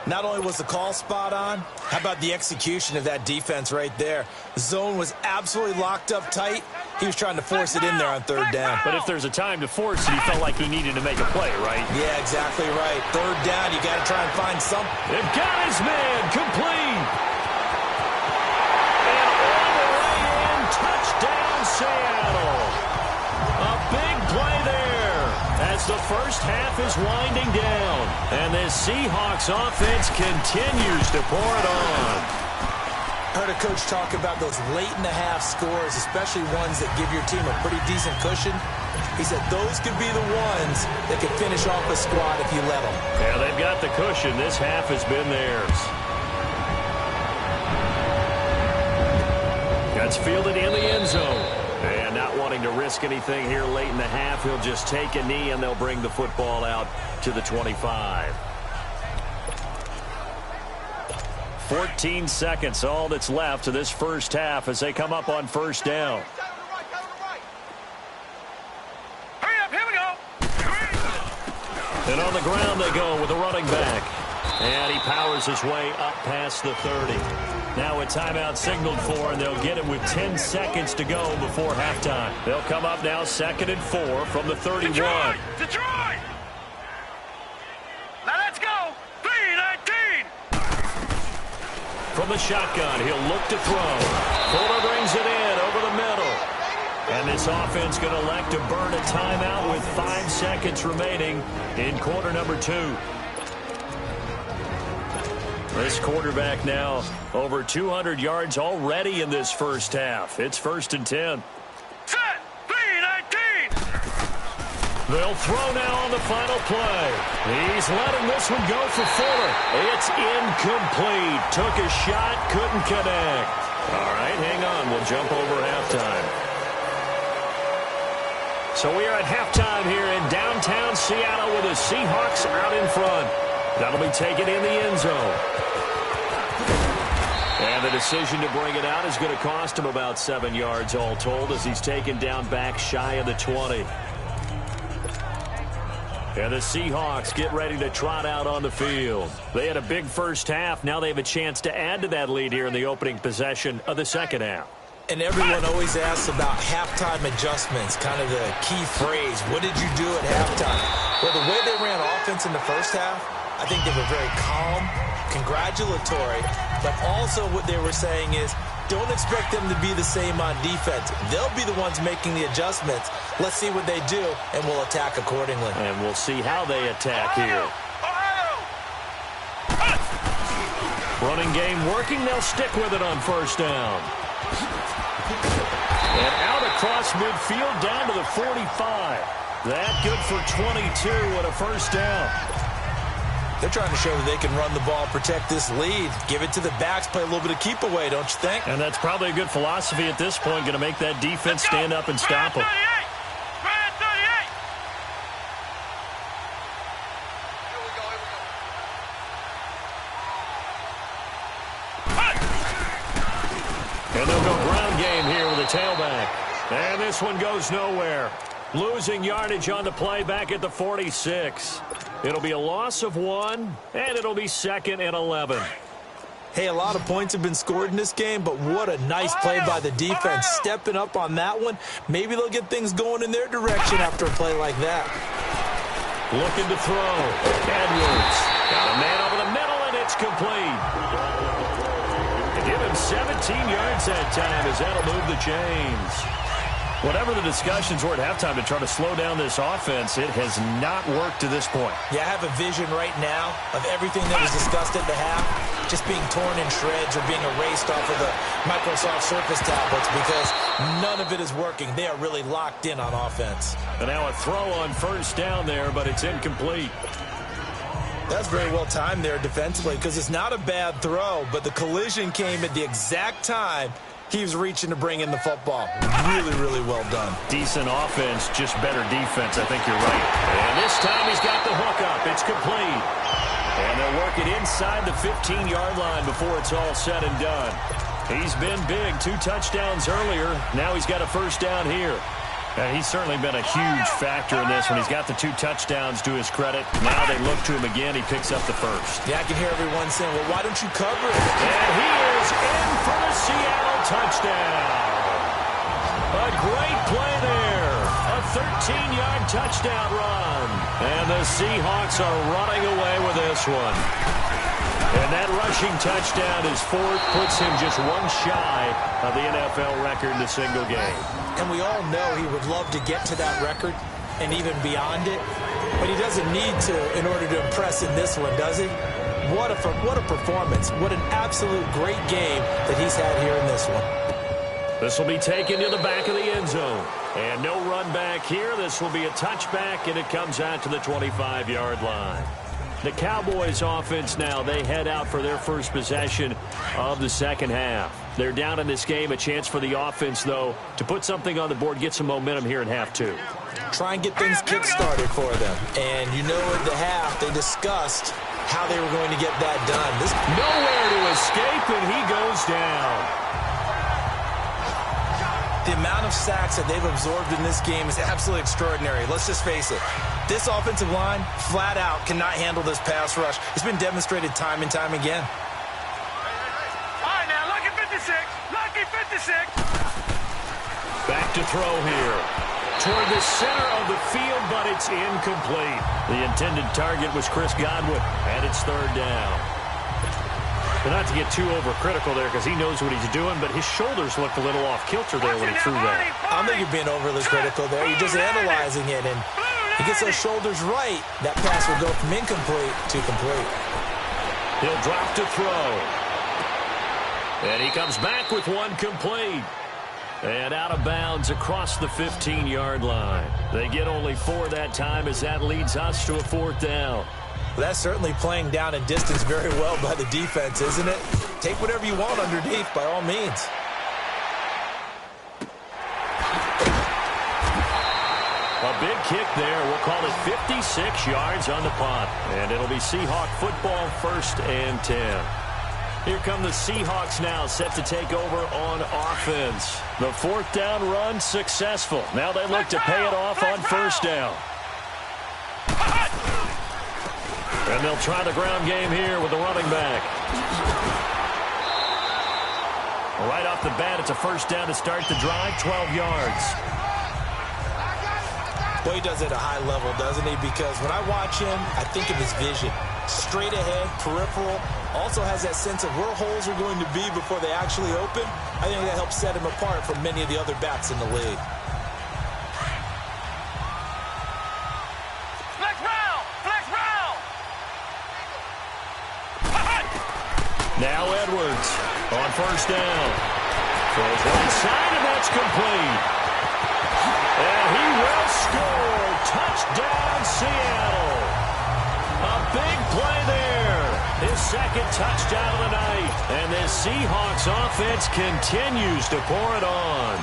Not only was the call spot on, how about the execution of that defense right there? The zone was absolutely locked up tight. He was trying to force it in there on 3rd down. But if there's a time to force it, he felt like he needed to make a play, right? Yeah, exactly right. 3rd down, you got to try and find something. They've got his man complete. And all the way in, touchdown Seattle. A big play there as the first half is winding down. And this Seahawks offense continues to pour it on. Heard a coach talk about those late-in-the-half scores, especially ones that give your team a pretty decent cushion. He said those could be the ones that could finish off a squad if you let them. Yeah, they've got the cushion. This half has been theirs. That's fielded in the end zone. And not wanting to risk anything here late in the half, he'll just take a knee and they'll bring the football out to the 25. 14 seconds, all that's left to this first half as they come up on 1st down. Hurry up, here we go. And on the ground they go with a running back. And he powers his way up past the 30. Now a timeout signaled for, and they'll get it with 10 seconds to go before halftime. They'll come up now 2nd and 4 from the 31. Detroit! Now let's go! 3-19! From the shotgun, he'll look to throw. Fuller brings it in, And this offense going to elect to burn a timeout with 5 seconds remaining in quarter number 2. This quarterback now over 200 yards already in this first half. It's 1st and 10. Set. 3-19. They'll throw now on the final play. He's letting this one go for Fuller. It's incomplete. Took a shot, couldn't connect. All right, hang on. We'll jump over halftime. So we are at halftime here in downtown Seattle with the Seahawks out in front. That'll be taken in the end zone. And the decision to bring it out is going to cost him about 7 yards all told as he's taken down back shy of the 20. And the Seahawks get ready to trot out on the field. They had a big first half. Now they have a chance to add to that lead here in the opening possession of the second half. And everyone always asks about halftime adjustments, kind of the key phrase. What did you do at halftime? Well, the way they ran offense in the first half, I think they were very calm, congratulatory, but also what they were saying is don't expect them to be the same on defense. They'll be the ones making the adjustments. Let's see what they do, and we'll attack accordingly. And we'll see how they attack here. Running game working. They'll stick with it on first down. And out across midfield down to the 45. That good for 22 and a first down. They're trying to show that they can run the ball, protect this lead, give it to the backs, play a little bit of keep away, don't you think? And that's probably a good philosophy at this point, going to make that defense stand up and stop them. And they'll go ground game here with a tailback. And this one goes nowhere. Losing yardage on the play back at the 46. It'll be a loss of 1, and it'll be 2nd and 11. Hey, a lot of points have been scored in this game, but what a nice play by the defense. Stepping up on that one. Maybe they'll get things going in their direction after a play like that. Looking to throw. Edwards. Got a man over the middle, and it's complete. Give him 17 yards that time as that'll move the chains. Whatever the discussions were at halftime to try to slow down this offense, it has not worked to this point. Yeah, I have a vision right now of everything that was discussed at the half just being torn in shreds or being erased off of the Microsoft Surface tablets because none of it is working. They are really locked in on offense. And now a throw on first down there, but it's incomplete. That's very well timed there defensively because it's not a bad throw, but the collision came at the exact time he was reaching to bring in the football. Really, really well done. Decent offense, just better defense. I think you're right. And this time he's got the hook up. It's complete. And they'll work it inside the 15-yard line before it's all said and done. He's been big. 2 touchdowns earlier. Now he's got a first down here. He's certainly been a huge factor in this when he's got the 2 touchdowns to his credit. Now they look to him again. He picks up the first. Yeah, I can hear everyone saying, well, why don't you cover it? And he is in for the Seattle touchdown. A great play there. A 13-yard touchdown run. And the Seahawks are running away with this one. And that rushing touchdown is 4th, puts him just 1 shy of the NFL record in a single game. And we all know he would love to get to that record and even beyond it. But he doesn't need to in order to impress in this one, does he? What a performance. What an absolute great game that he's had here in this one. This will be taken to the back of the end zone. And no run back here. This will be a touchback, and it comes out to the 25-yard line. The Cowboys offense now, they head out for their first possession of the second half. They're down in this game. A chance for the offense, though, to put something on the board, get some momentum here in half 2. Try and get things kick-started for them. And you know at the half, they discussed how they were going to get that done. Nowhere to escape, and he goes down. The amount of sacks that they've absorbed in this game is absolutely extraordinary. Let's just face it. This offensive line, flat out, cannot handle this pass rush. It's been demonstrated time and time again. All right, now, lucky 56. Lucky 56. Back to throw here. Toward the center of the field, but it's incomplete. The intended target was Chris Godwin, and it's 3rd down. But not to get too overcritical there because he knows what he's doing, but his shoulders looked a little off kilter there when he threw that. I don't think you're being overly critical there. You're just analyzing it, and he gets those shoulders right. That pass will go from incomplete to complete. He'll drop to throw. And he comes back with one complete. And out of bounds across the 15-yard line. They get only 4 that time as that leads us to a 4th down. Well, that's certainly playing down and distance very well by the defense, isn't it? Take whatever you want underneath by all means. A big kick there. We'll call it 56 yards on the punt. And it'll be Seahawk football 1st and 10. Here come the Seahawks now, set to take over on offense. The 4th down run successful. Now they look to pay it off on 1st down. And they'll try the ground game here with the running back. Right off the bat, it's a 1st down to start the drive, 12 yards. Boy, he does it at a high level, doesn't he? Because when I watch him, I think of his vision. Straight ahead, peripheral. Also has that sense of where holes are going to be before they actually open. I think that helps set him apart from many of the other backs in the league. Flex round! Flex round! Now Edwards on 1st down. Throws right side, and that's complete. And he will score. Touchdown, Seattle. A big play there. His 2nd touchdown of the night. And this Seahawks offense continues to pour it on.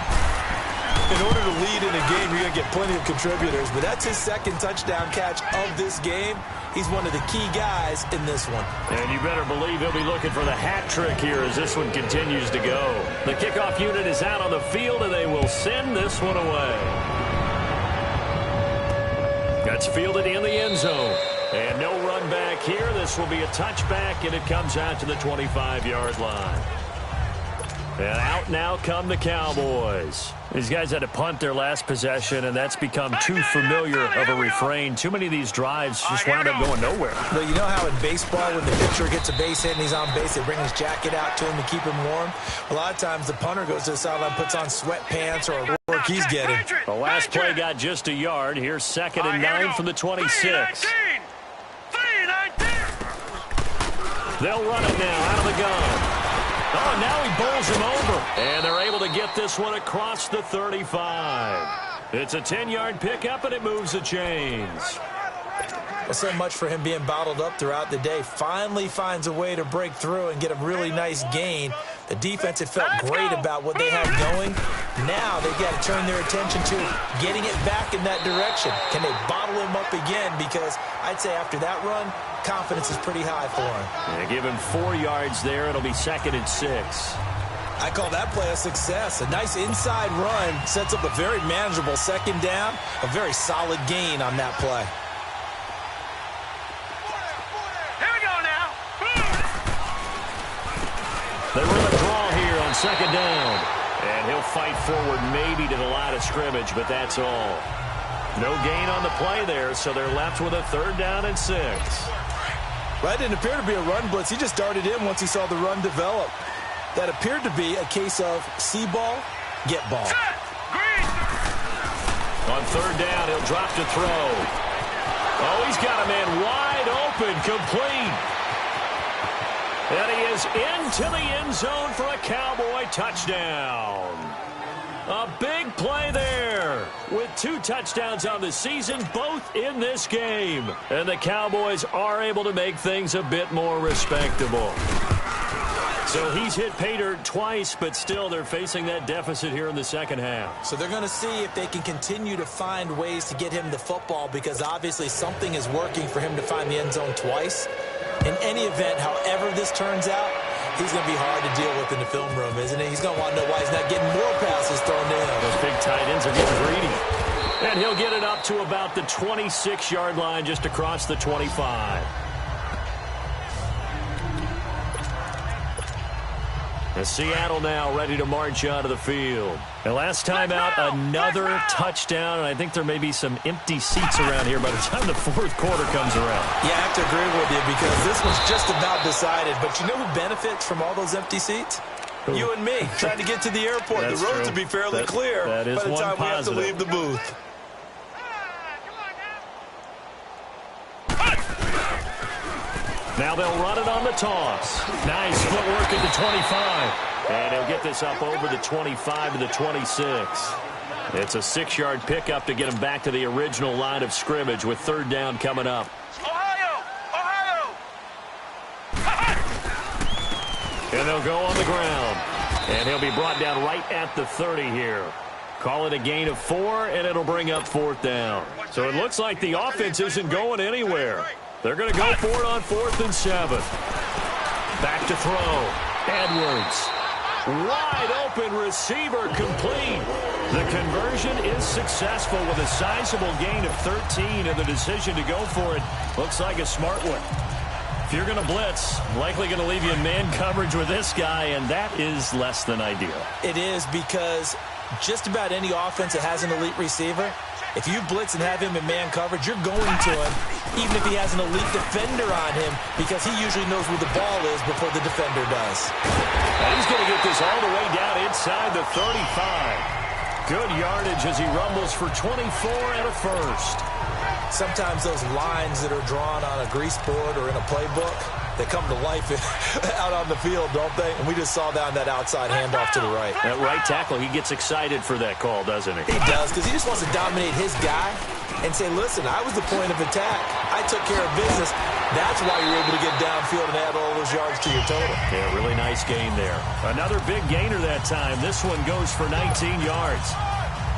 In order to lead in a game, you're going to get plenty of contributors. But that's his 2nd touchdown catch of this game. He's one of the key guys in this one. And you better believe he'll be looking for the hat trick here as this one continues to go. The kickoff unit is out on the field, and they will send this one away. That's fielded in the end zone. And no run back here. This will be a touchback, and it comes out to the 25-yard line. And out now come the Cowboys. These guys had to punt their last possession, and that's become too familiar of a refrain. Too many of these drives just wound up going nowhere. Well, you know how in baseball, when the pitcher gets a base hit and he's on base, they bring his jacket out to him to keep him warm? A lot of times the punter goes to the sideline, puts on sweatpants or a work he's getting. The last play got just a yard. Here's 2nd and 9 from the 26. They'll run it now out of the gun. Oh, now he bowls him over. And they're able to get this one across the 35. It's a 10-yard pickup, and it moves the chains. Well, so much for him being bottled up throughout the day. Finally finds a way to break through and get a really nice gain. The defense had felt great about what they had going. Now they've got to turn their attention to getting it back in that direction. Can they bottle him up again? Because I'd say after that run, confidence is pretty high for him. Yeah, give him 4 yards there. It'll be 2nd and 6. I call that play a success. A nice inside run sets up a very manageable 2nd down. A very solid gain on that play. They run a draw here on 2nd down. And he'll fight forward maybe to the line of scrimmage, but that's all. No gain on the play there, so they're left with a 3rd down and 6. Well, that didn't appear to be a run blitz. He just darted in once he saw the run develop. That appeared to be a case of see ball, get ball. On 3rd down, he'll drop to throw. Oh, he's got a man wide open, complete. And he is into the end zone for a Cowboy touchdown. A big play there with 2 touchdowns on the season, both in this game. And the Cowboys are able to make things a bit more respectable. So he's hit pay dirt twice, but still they're facing that deficit here in the 2nd half. So they're going to see if they can continue to find ways to get him the football, because obviously something is working for him to find the end zone twice. In any event, however this turns out, he's going to be hard to deal with in the film room, isn't he? He's going to want to know why he's not getting more passes thrown to him. Those big tight ends are getting greedy. And he'll get it up to about the 26-yard line, just across the 25. Seattle now ready to march out of the field. And last time out, another touchdown, and I think there may be some empty seats around here by the time the fourth quarter comes around. Yeah, I have to agree with you because this was just about decided. But you know who benefits from all those empty seats? You and me, trying to get to the airport. The roads will be fairly clear by the time we have to leave the booth. Now they'll run it on the toss. Nice footwork at the 25. And he'll get this up over the 25 to the 26. It's a 6-yard pickup to get him back to the original line of scrimmage with third down coming up. Ohio! And they'll go on the ground. And he'll be brought down right at the 30 here. Call it a gain of 4, and it'll bring up fourth down. So it looks like the offense isn't going anywhere. They're going to go for it on 4th and 7. Back to throw. Edwards. Wide open receiver complete. The conversion is successful with a sizable gain of 13, and the decision to go for it looks like a smart one. If you're going to blitz, likely going to leave you in man coverage with this guy, and that is less than ideal. It is because just about any offense that has an elite receiver, if you blitz and have him in man coverage, you're going to him, even if he has an elite defender on him, because he usually knows where the ball is before the defender does. And he's going to get this all the way down inside the 35. Good yardage as he rumbles for 24 and a first. Sometimes those lines that are drawn on a grease board or in a playbook, they come to life out on the field, don't they? And we just saw that on that outside handoff to the right. That right tackle, he gets excited for that call, doesn't he? He does, because he just wants to dominate his guy and say, listen, I was the point of attack. I took care of business. That's why you're able to get downfield and add all those yards to your total. Yeah, really nice gain there. Another big gainer that time. This one goes for 19 yards.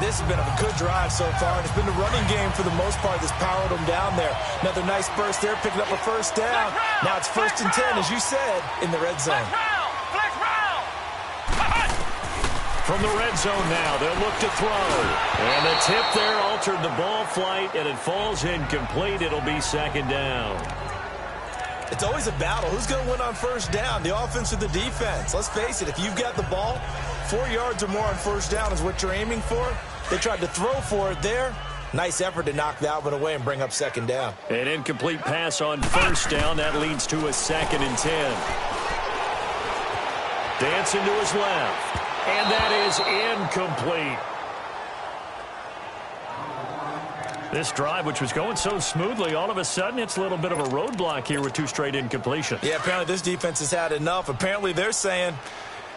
This has been a good drive so far, and it's been the running game for the most part that's powered them down there. Another nice burst there, picking up a first down. Now it's 1st and 10, as you said, in the red zone. From the red zone now, they'll look to throw. And the tip there altered the ball flight, and it falls incomplete. It'll be 2nd down. It's always a battle. Who's going to win on first down, the offense or the defense? Let's face it, if you've got the ball, 4 yards or more on first down is what you're aiming for. They tried to throw for it there. Nice effort to knock that one away and bring up 2nd down. An incomplete pass on first down. That leads to a 2nd and 10. Dancing to his left. And that is incomplete. This drive, which was going so smoothly, all of a sudden it's a little bit of a roadblock here with 2 straight incompletions. Yeah, apparently this defense has had enough. Apparently they're saying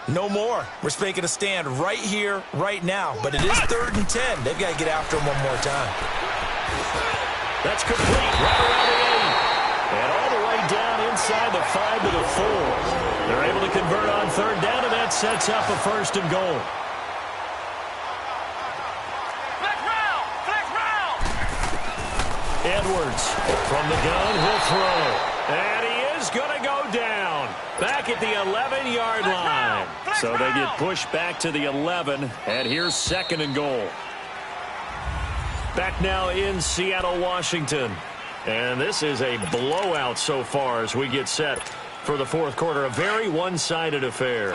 no more. We're making a stand right here, right now. But it is 3rd and 10. They've got to get after him one more time. That's complete. Right around the 8. And all the way down inside the 5 to the 4. They're able to convert on 3rd down, and that sets up a 1st and goal. Edwards from the gun, he'll throw. And he is going to go down. Back at the 11-yard line. So they get pushed back to the 11, and here's 2nd and goal. Back now in Seattle, Washington. And this is a blowout so far as we get set for the fourth quarter. A very one-sided affair.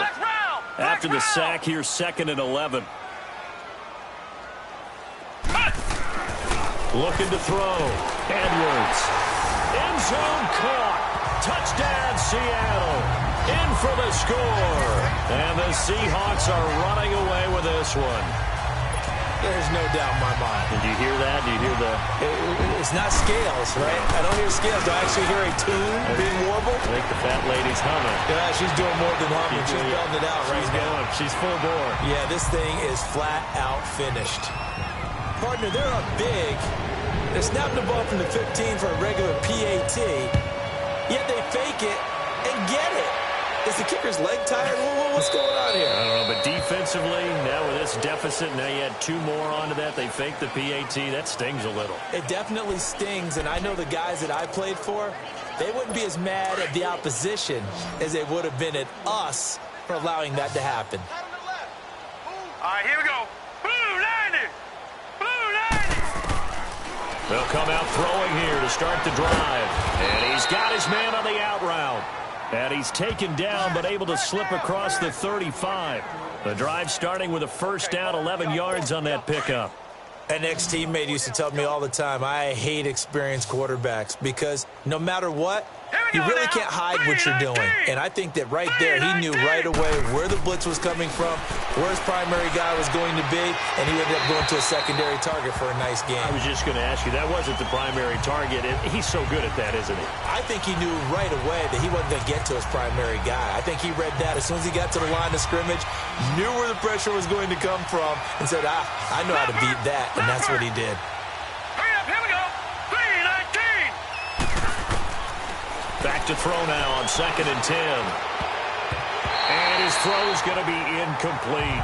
After the sack, here's 2nd and 11. Looking to throw. Edwards. End zone caught. Touchdown, Seattle. In for the score. And the Seahawks are running away with this one. There's no doubt in my mind. Did you hear that? Do you hear the... It's not scales, right? I don't hear scales. Do I actually hear a tune being warbled? I think the fat lady's humming. Yeah, she's doing more than humming. She's belting it out right now. She's going. She's full bore. Yeah, this thing is flat out finished. Partner, they're up big. They're snapping the ball from the 15 for a regular PAT, yet they fake it and get it. Is the kicker's leg tired? What's going on here? I don't know, but defensively, now with this deficit, now you add 2 more onto that, they fake the PAT. That stings a little. It definitely stings, and I know the guys that I played for, they wouldn't be as mad at the opposition as they would have been at us for allowing that to happen. All right, here we go. Blue 90! Blue 90! They'll come out throwing here to start the drive. And he's got his man on the out route. And he's taken down but able to slip across the 35. The drive starting with a first down, 11 yards on that pickup. An ex-teammate used to tell me all the time, I hate experienced quarterbacks because no matter what, you really can't hide what you're doing. And I think that right there, he knew right away where the blitz was coming from, where his primary guy was going to be, and he ended up going to a secondary target for a nice game. I was just going to ask you, that wasn't the primary target. He's so good at that, isn't he? I think he knew right away that he wasn't going to get to his primary guy. I think he read that as soon as he got to the line of scrimmage, knew where the pressure was going to come from, and said, I know how to beat that, and that's what he did. Hurry up, here we go. 3-19. Back to throw now on 2nd and 10. And his throw is going to be incomplete.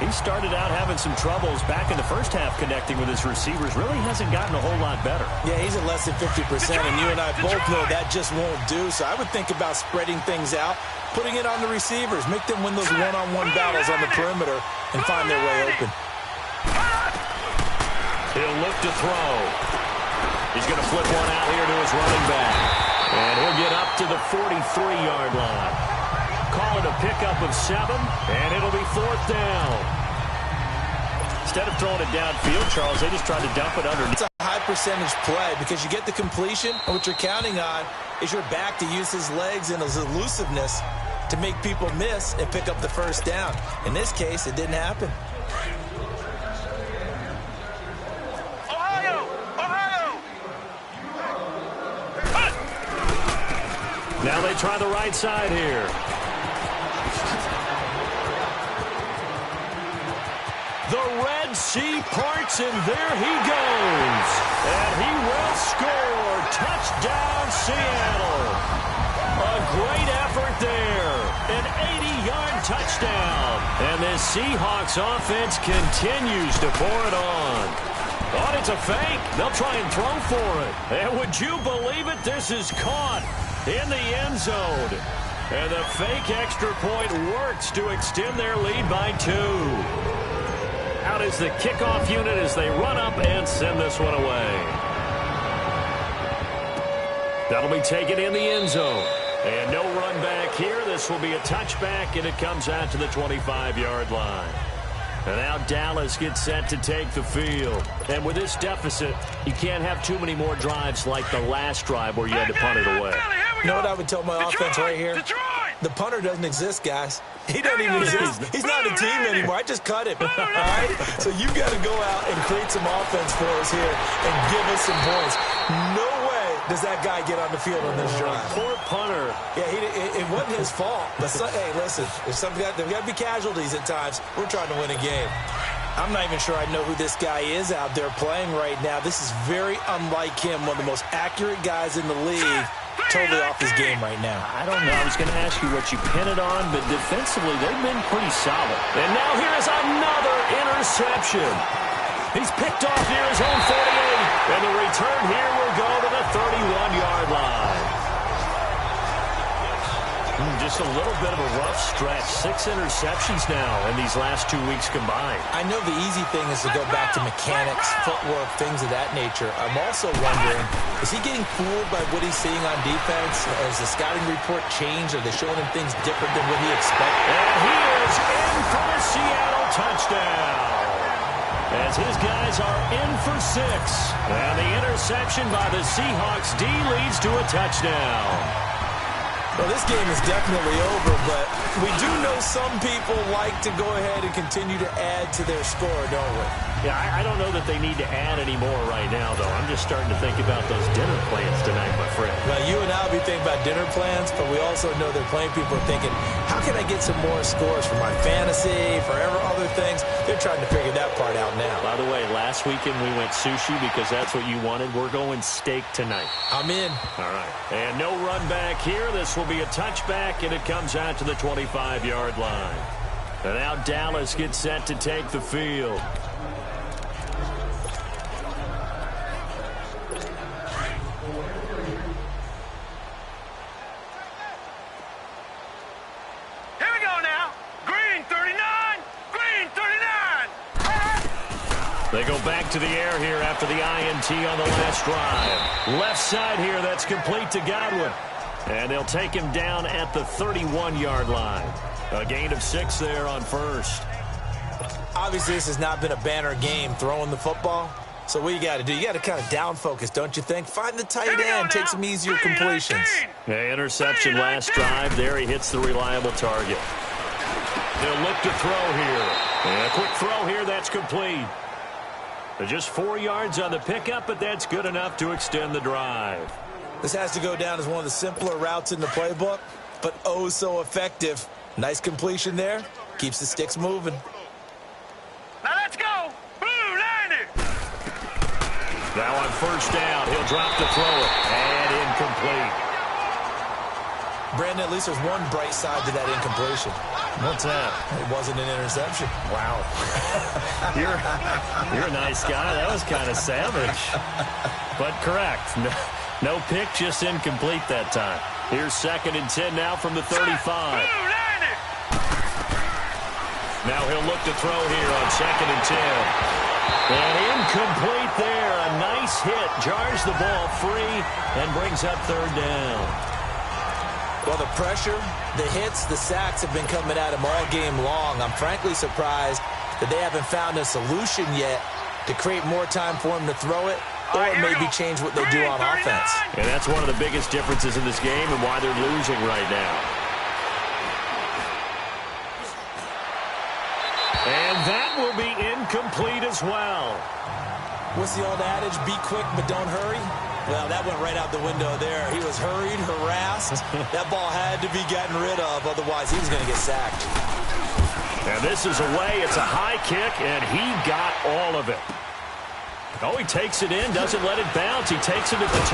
He started out having some troubles back in the first half connecting with his receivers. Really hasn't gotten a whole lot better. Yeah, he's at less than 50%, and you and I both know that just won't do. So I would think about spreading things out, putting it on the receivers, make them win those one-on-one battles on the perimeter, and find their way open. He'll look to throw. He's going to flip one out here to his running back. And he'll get up to the 43-yard line. Call it a pickup of 7, and it'll be 4th down. Instead of throwing it downfield, Charles, they just tried to dump it underneath. It's a high-percentage play because you get the completion, and what you're counting on is your back to use his legs and his elusiveness to make people miss and pick up the first down. In this case, it didn't happen. Now they try the right side here. The Red Sea parts, and there he goes. And he will score. Touchdown, Seattle. A great effort there. An 80-yard touchdown. And this Seahawks offense continues to pour it on. Oh, it's a fake. They'll try and throw for it. And would you believe it? This is caught in the end zone. And the fake extra point works to extend their lead by 2. Out is the kickoff unit as they run up and send this one away. That'll be taken in the end zone. And no run back here. This will be a touchback, and it comes out to the 25-yard line. And now Dallas gets set to take the field. And with this deficit, you can't have too many more drives like the last drive where you had to punt it away. You know what I would tell my offense right here? The punter doesn't exist, guys. He doesn't even exist. He's not a team anymore. I just cut him. All right? So you got to go out and create some offense for us here and give us some points. No way does that guy get on the field on this drive. Poor punter. Yeah, it wasn't his fault. But hey, listen, there's got to be casualties at times. We're trying to win a game. I'm not even sure I know who this guy is out there playing right now. This is very unlike him, one of the most accurate guys in the league. Totally off his game right now. I don't know. I was going to ask you what you pin it on, but defensively, they've been pretty solid. And now here's another interception. He's picked off near his own 48. And the return here will go to the 31-yard line. Just a little bit of a rough stretch. 6 interceptions now in these last 2 weeks combined. I know the easy thing is to go back to mechanics, footwork, things of that nature. I'm also wondering, is he getting fooled by what he's seeing on defense? Has the scouting report changed? Are they showing him things different than what he expected? And he is in for a Seattle touchdown. As his guys are in for 6. And the interception by the Seahawks D leads to a touchdown. Well, this game is definitely over, but we do know some people like to go ahead and continue to add to their score, don't we? Yeah, I don't know that they need to add any more right now, though. I'm just starting to think about those dinner plans tonight, my friend. Well, you and I will be thinking about dinner plans, but we also know that plenty of people are thinking, how can I get some more scores for my fantasy, for other things? They're trying to figure that part out now. By the way, last weekend we went sushi because that's what you wanted. We're going steak tonight. I'm in. All right. And no run back here. This will be a touchback, and it comes out to the 25-yard line. And now Dallas gets set to take the field. They go back to the air here after the INT on the last drive. Left side here, that's complete to Godwin. And they'll take him down at the 31-yard line. A gain of 6 there on first. Obviously, this has not been a banner game throwing the football. So what you got to do, you got to kind of down focus, don't you think? Find the tight end, take some easier completions. The interception last drive. There he hits the reliable target. They'll look to throw here. And a quick throw here, that's complete. Just 4 yards on the pickup, but that's good enough to extend the drive. This has to go down as one of the simpler routes in the playbook, but oh so effective. Nice completion there. Keeps the sticks moving. Now let's go. Blue 90. Now on first down, he'll drop to throw it. And incomplete. Brandon, at least there's one bright side to that incompletion. What's that? It wasn't an interception. Wow. You're a nice guy. That was kind of savage. But correct. No pick, just incomplete that time. Here's 2nd and 10 now from the 35. Now he'll look to throw here on 2nd and 10. And incomplete there. A nice hit. Jars the ball free and brings up 3rd down. Well, the pressure, the hits, the sacks have been coming at him all game long. I'm frankly surprised that they haven't found a solution yet to create more time for him to throw it or maybe change what they do on offense. And that's one of the biggest differences in this game and why they're losing right now. And that will be incomplete as well. What's the old adage? Be quick, but don't hurry. Well, that went right out the window there. He was hurried, harassed. That ball had to be gotten rid of, otherwise he was going to get sacked. And this is away. It's a high kick, and he got all of it. Oh, he takes it in, doesn't let it bounce. He takes it at the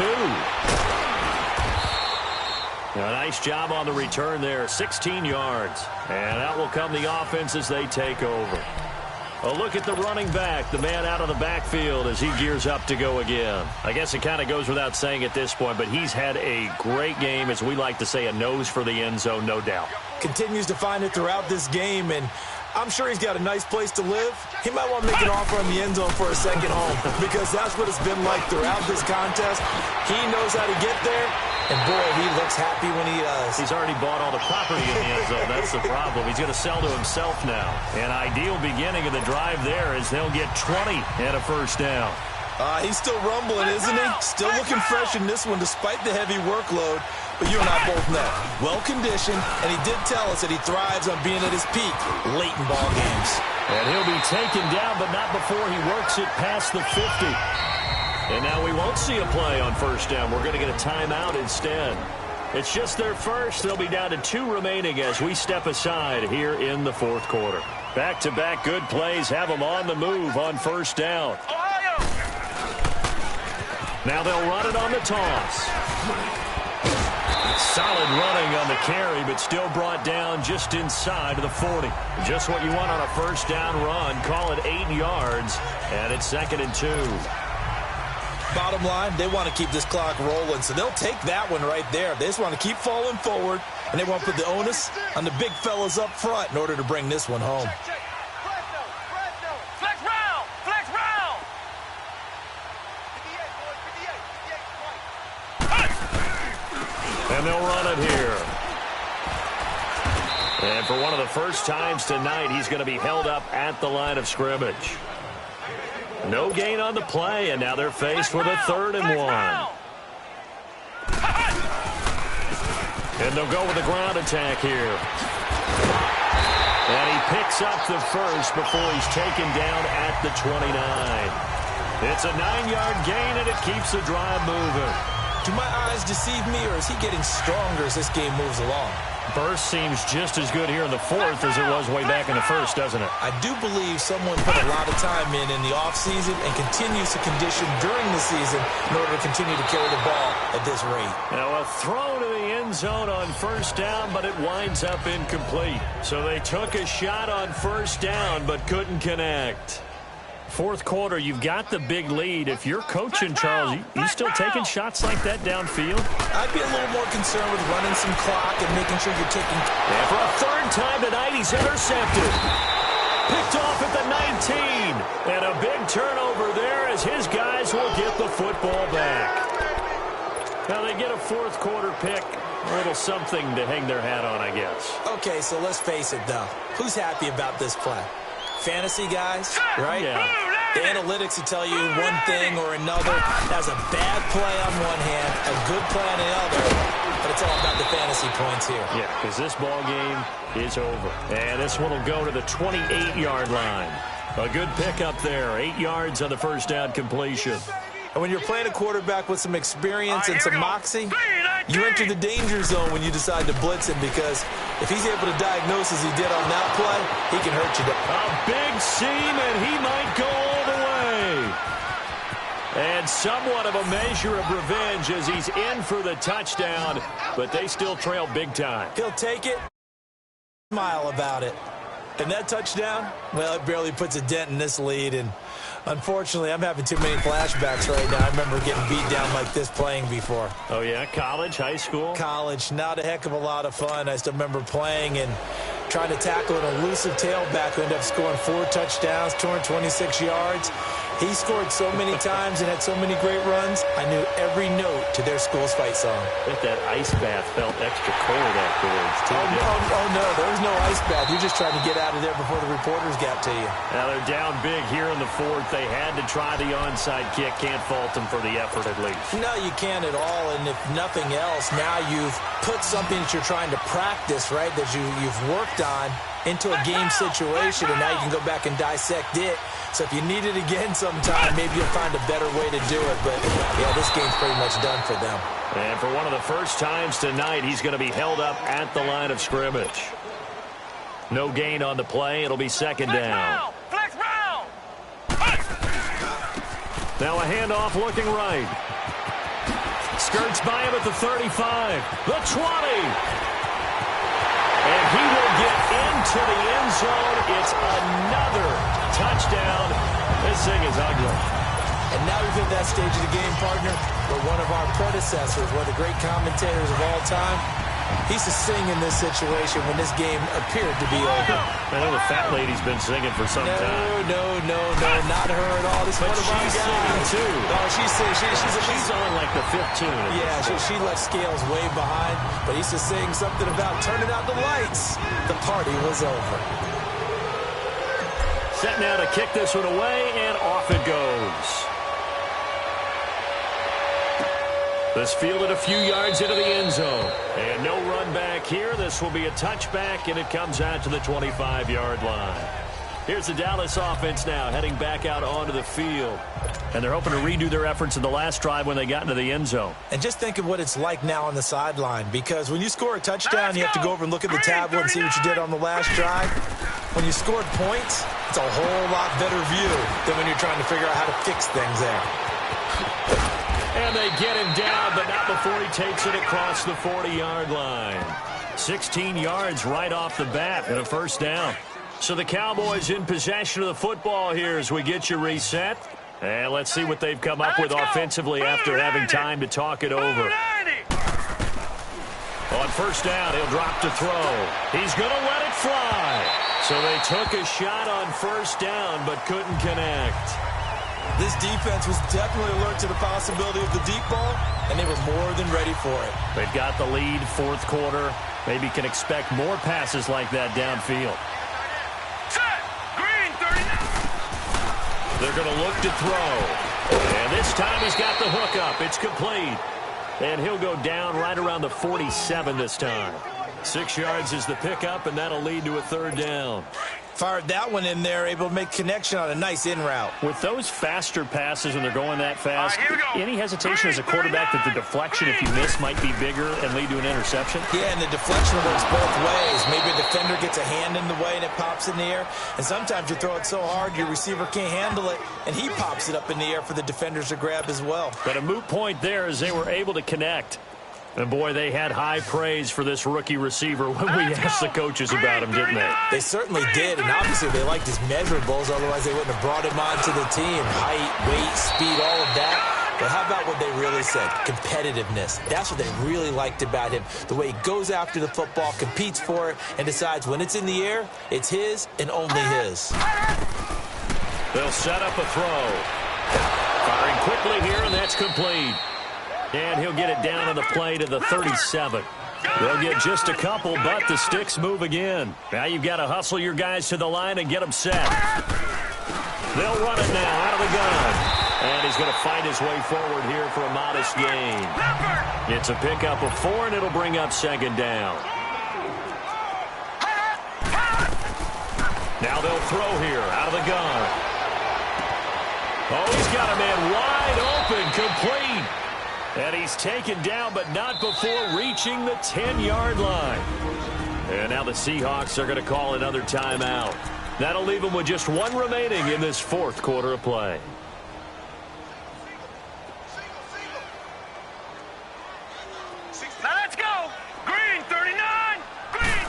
2. A nice job on the return there, 16 yards. And out will come the offense as they take over. A look at the running back, the man out of the backfield as he gears up to go again. I guess it kind of goes without saying at this point, but he's had a great game, as we like to say, a nose for the end zone, no doubt. Continues to find it throughout this game, and I'm sure he's got a nice place to live. He might want to make an offer on the end zone for a second home because that's what it's been like throughout this contest. He knows how to get there, and boy, he looks happy when he does. He's already bought all the property in the end zone. That's the problem. He's going to sell to himself now. An ideal beginning of the drive there as they'll get 20 and a first down. He's still rumbling, isn't he? Still looking fresh in this one despite the heavy workload. But you and I both know, well-conditioned, and he did tell us that he thrives on being at his peak late in ball games. And he'll be taken down, but not before he works it past the 50. And now we won't see a play on first down. We're going to get a timeout instead. It's just their first. They'll be down to 2 remaining as we step aside here in the 4th quarter. Back-to-back good plays have them on the move on first down. Now they'll run it on the toss. Solid running on the carry, but still brought down just inside of the 40. Just what you want on a first down run. Call it 8 yards, and it's 2nd and 2. Bottom line, they want to keep this clock rolling, so they'll take that one right there. They just want to keep falling forward, and they want to put the onus on the big fellas up front in order to bring this one home. Flex round! Flex round! And they'll run it here. And for one of the first times tonight, he's going to be held up at the line of scrimmage. No gain on the play, and now they're faced with a 3rd and 1. And they'll go with a ground attack here. And he picks up the first before he's taken down at the 29. It's a 9-yard gain, and it keeps the drive moving. Do my eyes deceive me, or is he getting stronger as this game moves along? Burst seems just as good here in the 4th as it was way back in the 1st, doesn't it? I do believe someone put a lot of time in the offseason and continues to condition during the season in order to continue to carry the ball at this rate. Now a throw to the end zone on first down, but it winds up incomplete. So they took a shot on first down, but couldn't connect. 4th quarter, you've got the big lead. If you're coaching, Charles, you still taking shots like that downfield? I'd be a little more concerned with running some clock and making sure you're taking... And for a 3rd time tonight, he's intercepted. Picked off at the 19. And a big turnover there as his guys will get the football back. Now they get a fourth quarter pick. A little something to hang their hat on, I guess. Okay, so let's face it, though. Who's happy about this play? Fantasy guys, right? Yeah. The analytics will tell you one thing or another. That's a bad play on one hand, a good play on the other. But it's all about the fantasy points here. Yeah, because this ball game is over. And this one will go to the 28-yard line. A good pick up there. 8 yards on the first down completion. And when you're playing a quarterback with some experience and some moxie, you enter the danger zone when you decide to blitz him, because if he's able to diagnose as he did on that play, he can hurt you. A big seam, and he might go all the way. And somewhat of a measure of revenge as he's in for the touchdown, but they still trail big time. He'll take it, smile about it. And that touchdown, well, it barely puts a dent in this lead. And unfortunately, I'm having too many flashbacks right now. I remember getting beat down like this playing before. Oh, yeah? College, high school? College, not a heck of a lot of fun. I still remember playing and trying to tackle an elusive tailback who ended up scoring 4 touchdowns, 226 yards. He scored so many times and had so many great runs, I knew every note to their school's fight song. I bet that ice bath felt extra cold afterwards, too. Oh, no, there was no ice bath. You're just trying to get out of there before the reporters got to you. Now they're down big here in the fourth. They had to try the onside kick. Can't fault them for the effort, at least. No, you can't at all. And if nothing else, now you've put something that you're trying to practice, right, that you've worked on into a game situation, and now you can go back and dissect it. So if you need it again sometime, maybe you'll find a better way to do it. But, yeah, this game's pretty much done for them. And for one of the first times tonight, he's going to be held up at the line of scrimmage. No gain on the play. It'll be second down. Flex Brown! Now a handoff looking right. Skirts by him at the 35. The 20. And he will get into the end zone. It's another touchdown. This thing is ugly. And now we've hit that stage of the game, partner, where one of our predecessors, one of the great commentators of all time, he used to sing in this situation when this game appeared to be over. I know the fat lady's been singing for some time. No, not her at all. This But one of our she's guys. singing, too. Oh, she's singing. She's on like the 5th tune. Yeah, she left Scales way behind, but he used to sing something about turning out the lights. The party was over. Set now to kick this one away, and off it goes. This fielded a few yards into the end zone. And no run back here. This will be a touchback, and it comes out to the 25-yard line. Here's the Dallas offense now heading back out onto the field. And they're hoping to redo their efforts in the last drive when they got into the end zone. And just think of what it's like now on the sideline, because when you score a touchdown, you have to go over and look at the tablet and see what you did on the last drive. When you scored points, it's a whole lot better view than when you're trying to figure out how to fix things there. And they get him down, but not before he takes it across the 40-yard line. 16 yards right off the bat and a first down. So the Cowboys in possession of the football here as we get you reset. And let's see what they've come up with offensively after having time to talk it over. On first down, he'll drop to throw. He's going to let it fly. So they took a shot on first down but couldn't connect. This defense was definitely alert to the possibility of the deep ball, and they were more than ready for it. They've got the lead, fourth quarter. Maybe can expect more passes like that downfield. Set! Green 39! They're going to look to throw. And this time he's got the hook up. It's complete. And he'll go down right around the 47 this time. 6 yards is the pickup, and that'll lead to a third down. Fired that one in there, able to make connection on a nice in route. With those faster passes when they're going that fast, Here we go. any hesitation as a quarterback that the deflection, if you miss, might be bigger and lead to an interception? Yeah, and the deflection works both ways. Maybe a defender gets a hand in the way and it pops in the air. And sometimes you throw it so hard your receiver can't handle it, and he pops it up in the air for the defenders to grab as well. But a moot point there as they were able to connect. And, boy, they had high praise for this rookie receiver when we asked the coaches about him, didn't they? They certainly did, and obviously they liked his measurables. Otherwise, they wouldn't have brought him onto the team. Height, weight, speed, all of that. But how about what they really said? Competitiveness. That's what they really liked about him. The way he goes after the football, competes for it, and decides when it's in the air, it's his and only his. They'll set up a throw. Firing quickly here, and that's complete. And he'll get it down on the play to the 37. They'll get just a couple, but the sticks move again. Now you've got to hustle your guys to the line and get them set. They'll run it now out of the gun. And he's going to fight his way forward here for a modest gain. It's a pickup of 4, and it'll bring up second down. Now they'll throw here out of the gun. Oh, he's got a man wide open, complete. And he's taken down, but not before reaching the 10-yard line. And now the Seahawks are going to call another timeout. That'll leave them with just 1 remaining in this 4th quarter of play. Now let's go. Green, 39. Green.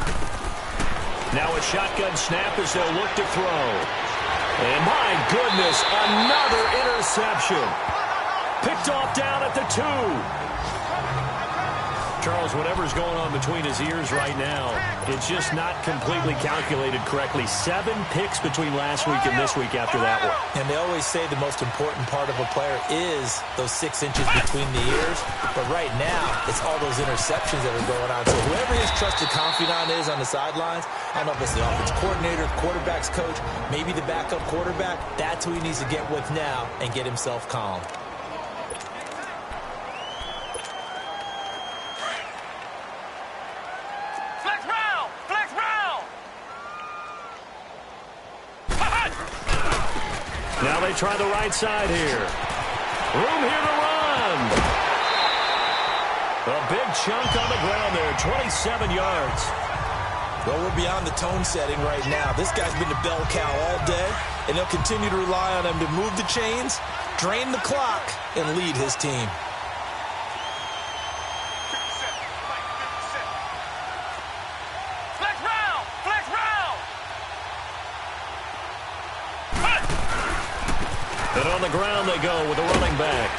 Now a shotgun snap as they'll look to throw. And my goodness, another interception. Picked off down at the 2. Charles, whatever's going on between his ears right now, it's just not completely calculated correctly. 7 picks between last week and this week after that one. And they always say the most important part of a player is those 6 inches between the ears. But right now, it's all those interceptions that are going on. So whoever his trusted confidant is on the sidelines, I don't know if it's the offensive coordinator, quarterback's coach, maybe the backup quarterback, that's who he needs to get with now and get himself calm. Now they try the right side here. Room here to run. A big chunk on the ground there, 27 yards. Well, we're beyond the tone setting right now. This guy's been the bell cow all day, and they'll continue to rely on him to move the chains, drain the clock, and lead his team. And on the ground they go with the running back.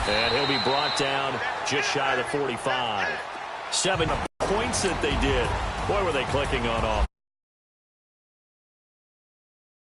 And he'll be brought down just shy of the 45. 7 points that they did. Boy, were they clicking on off.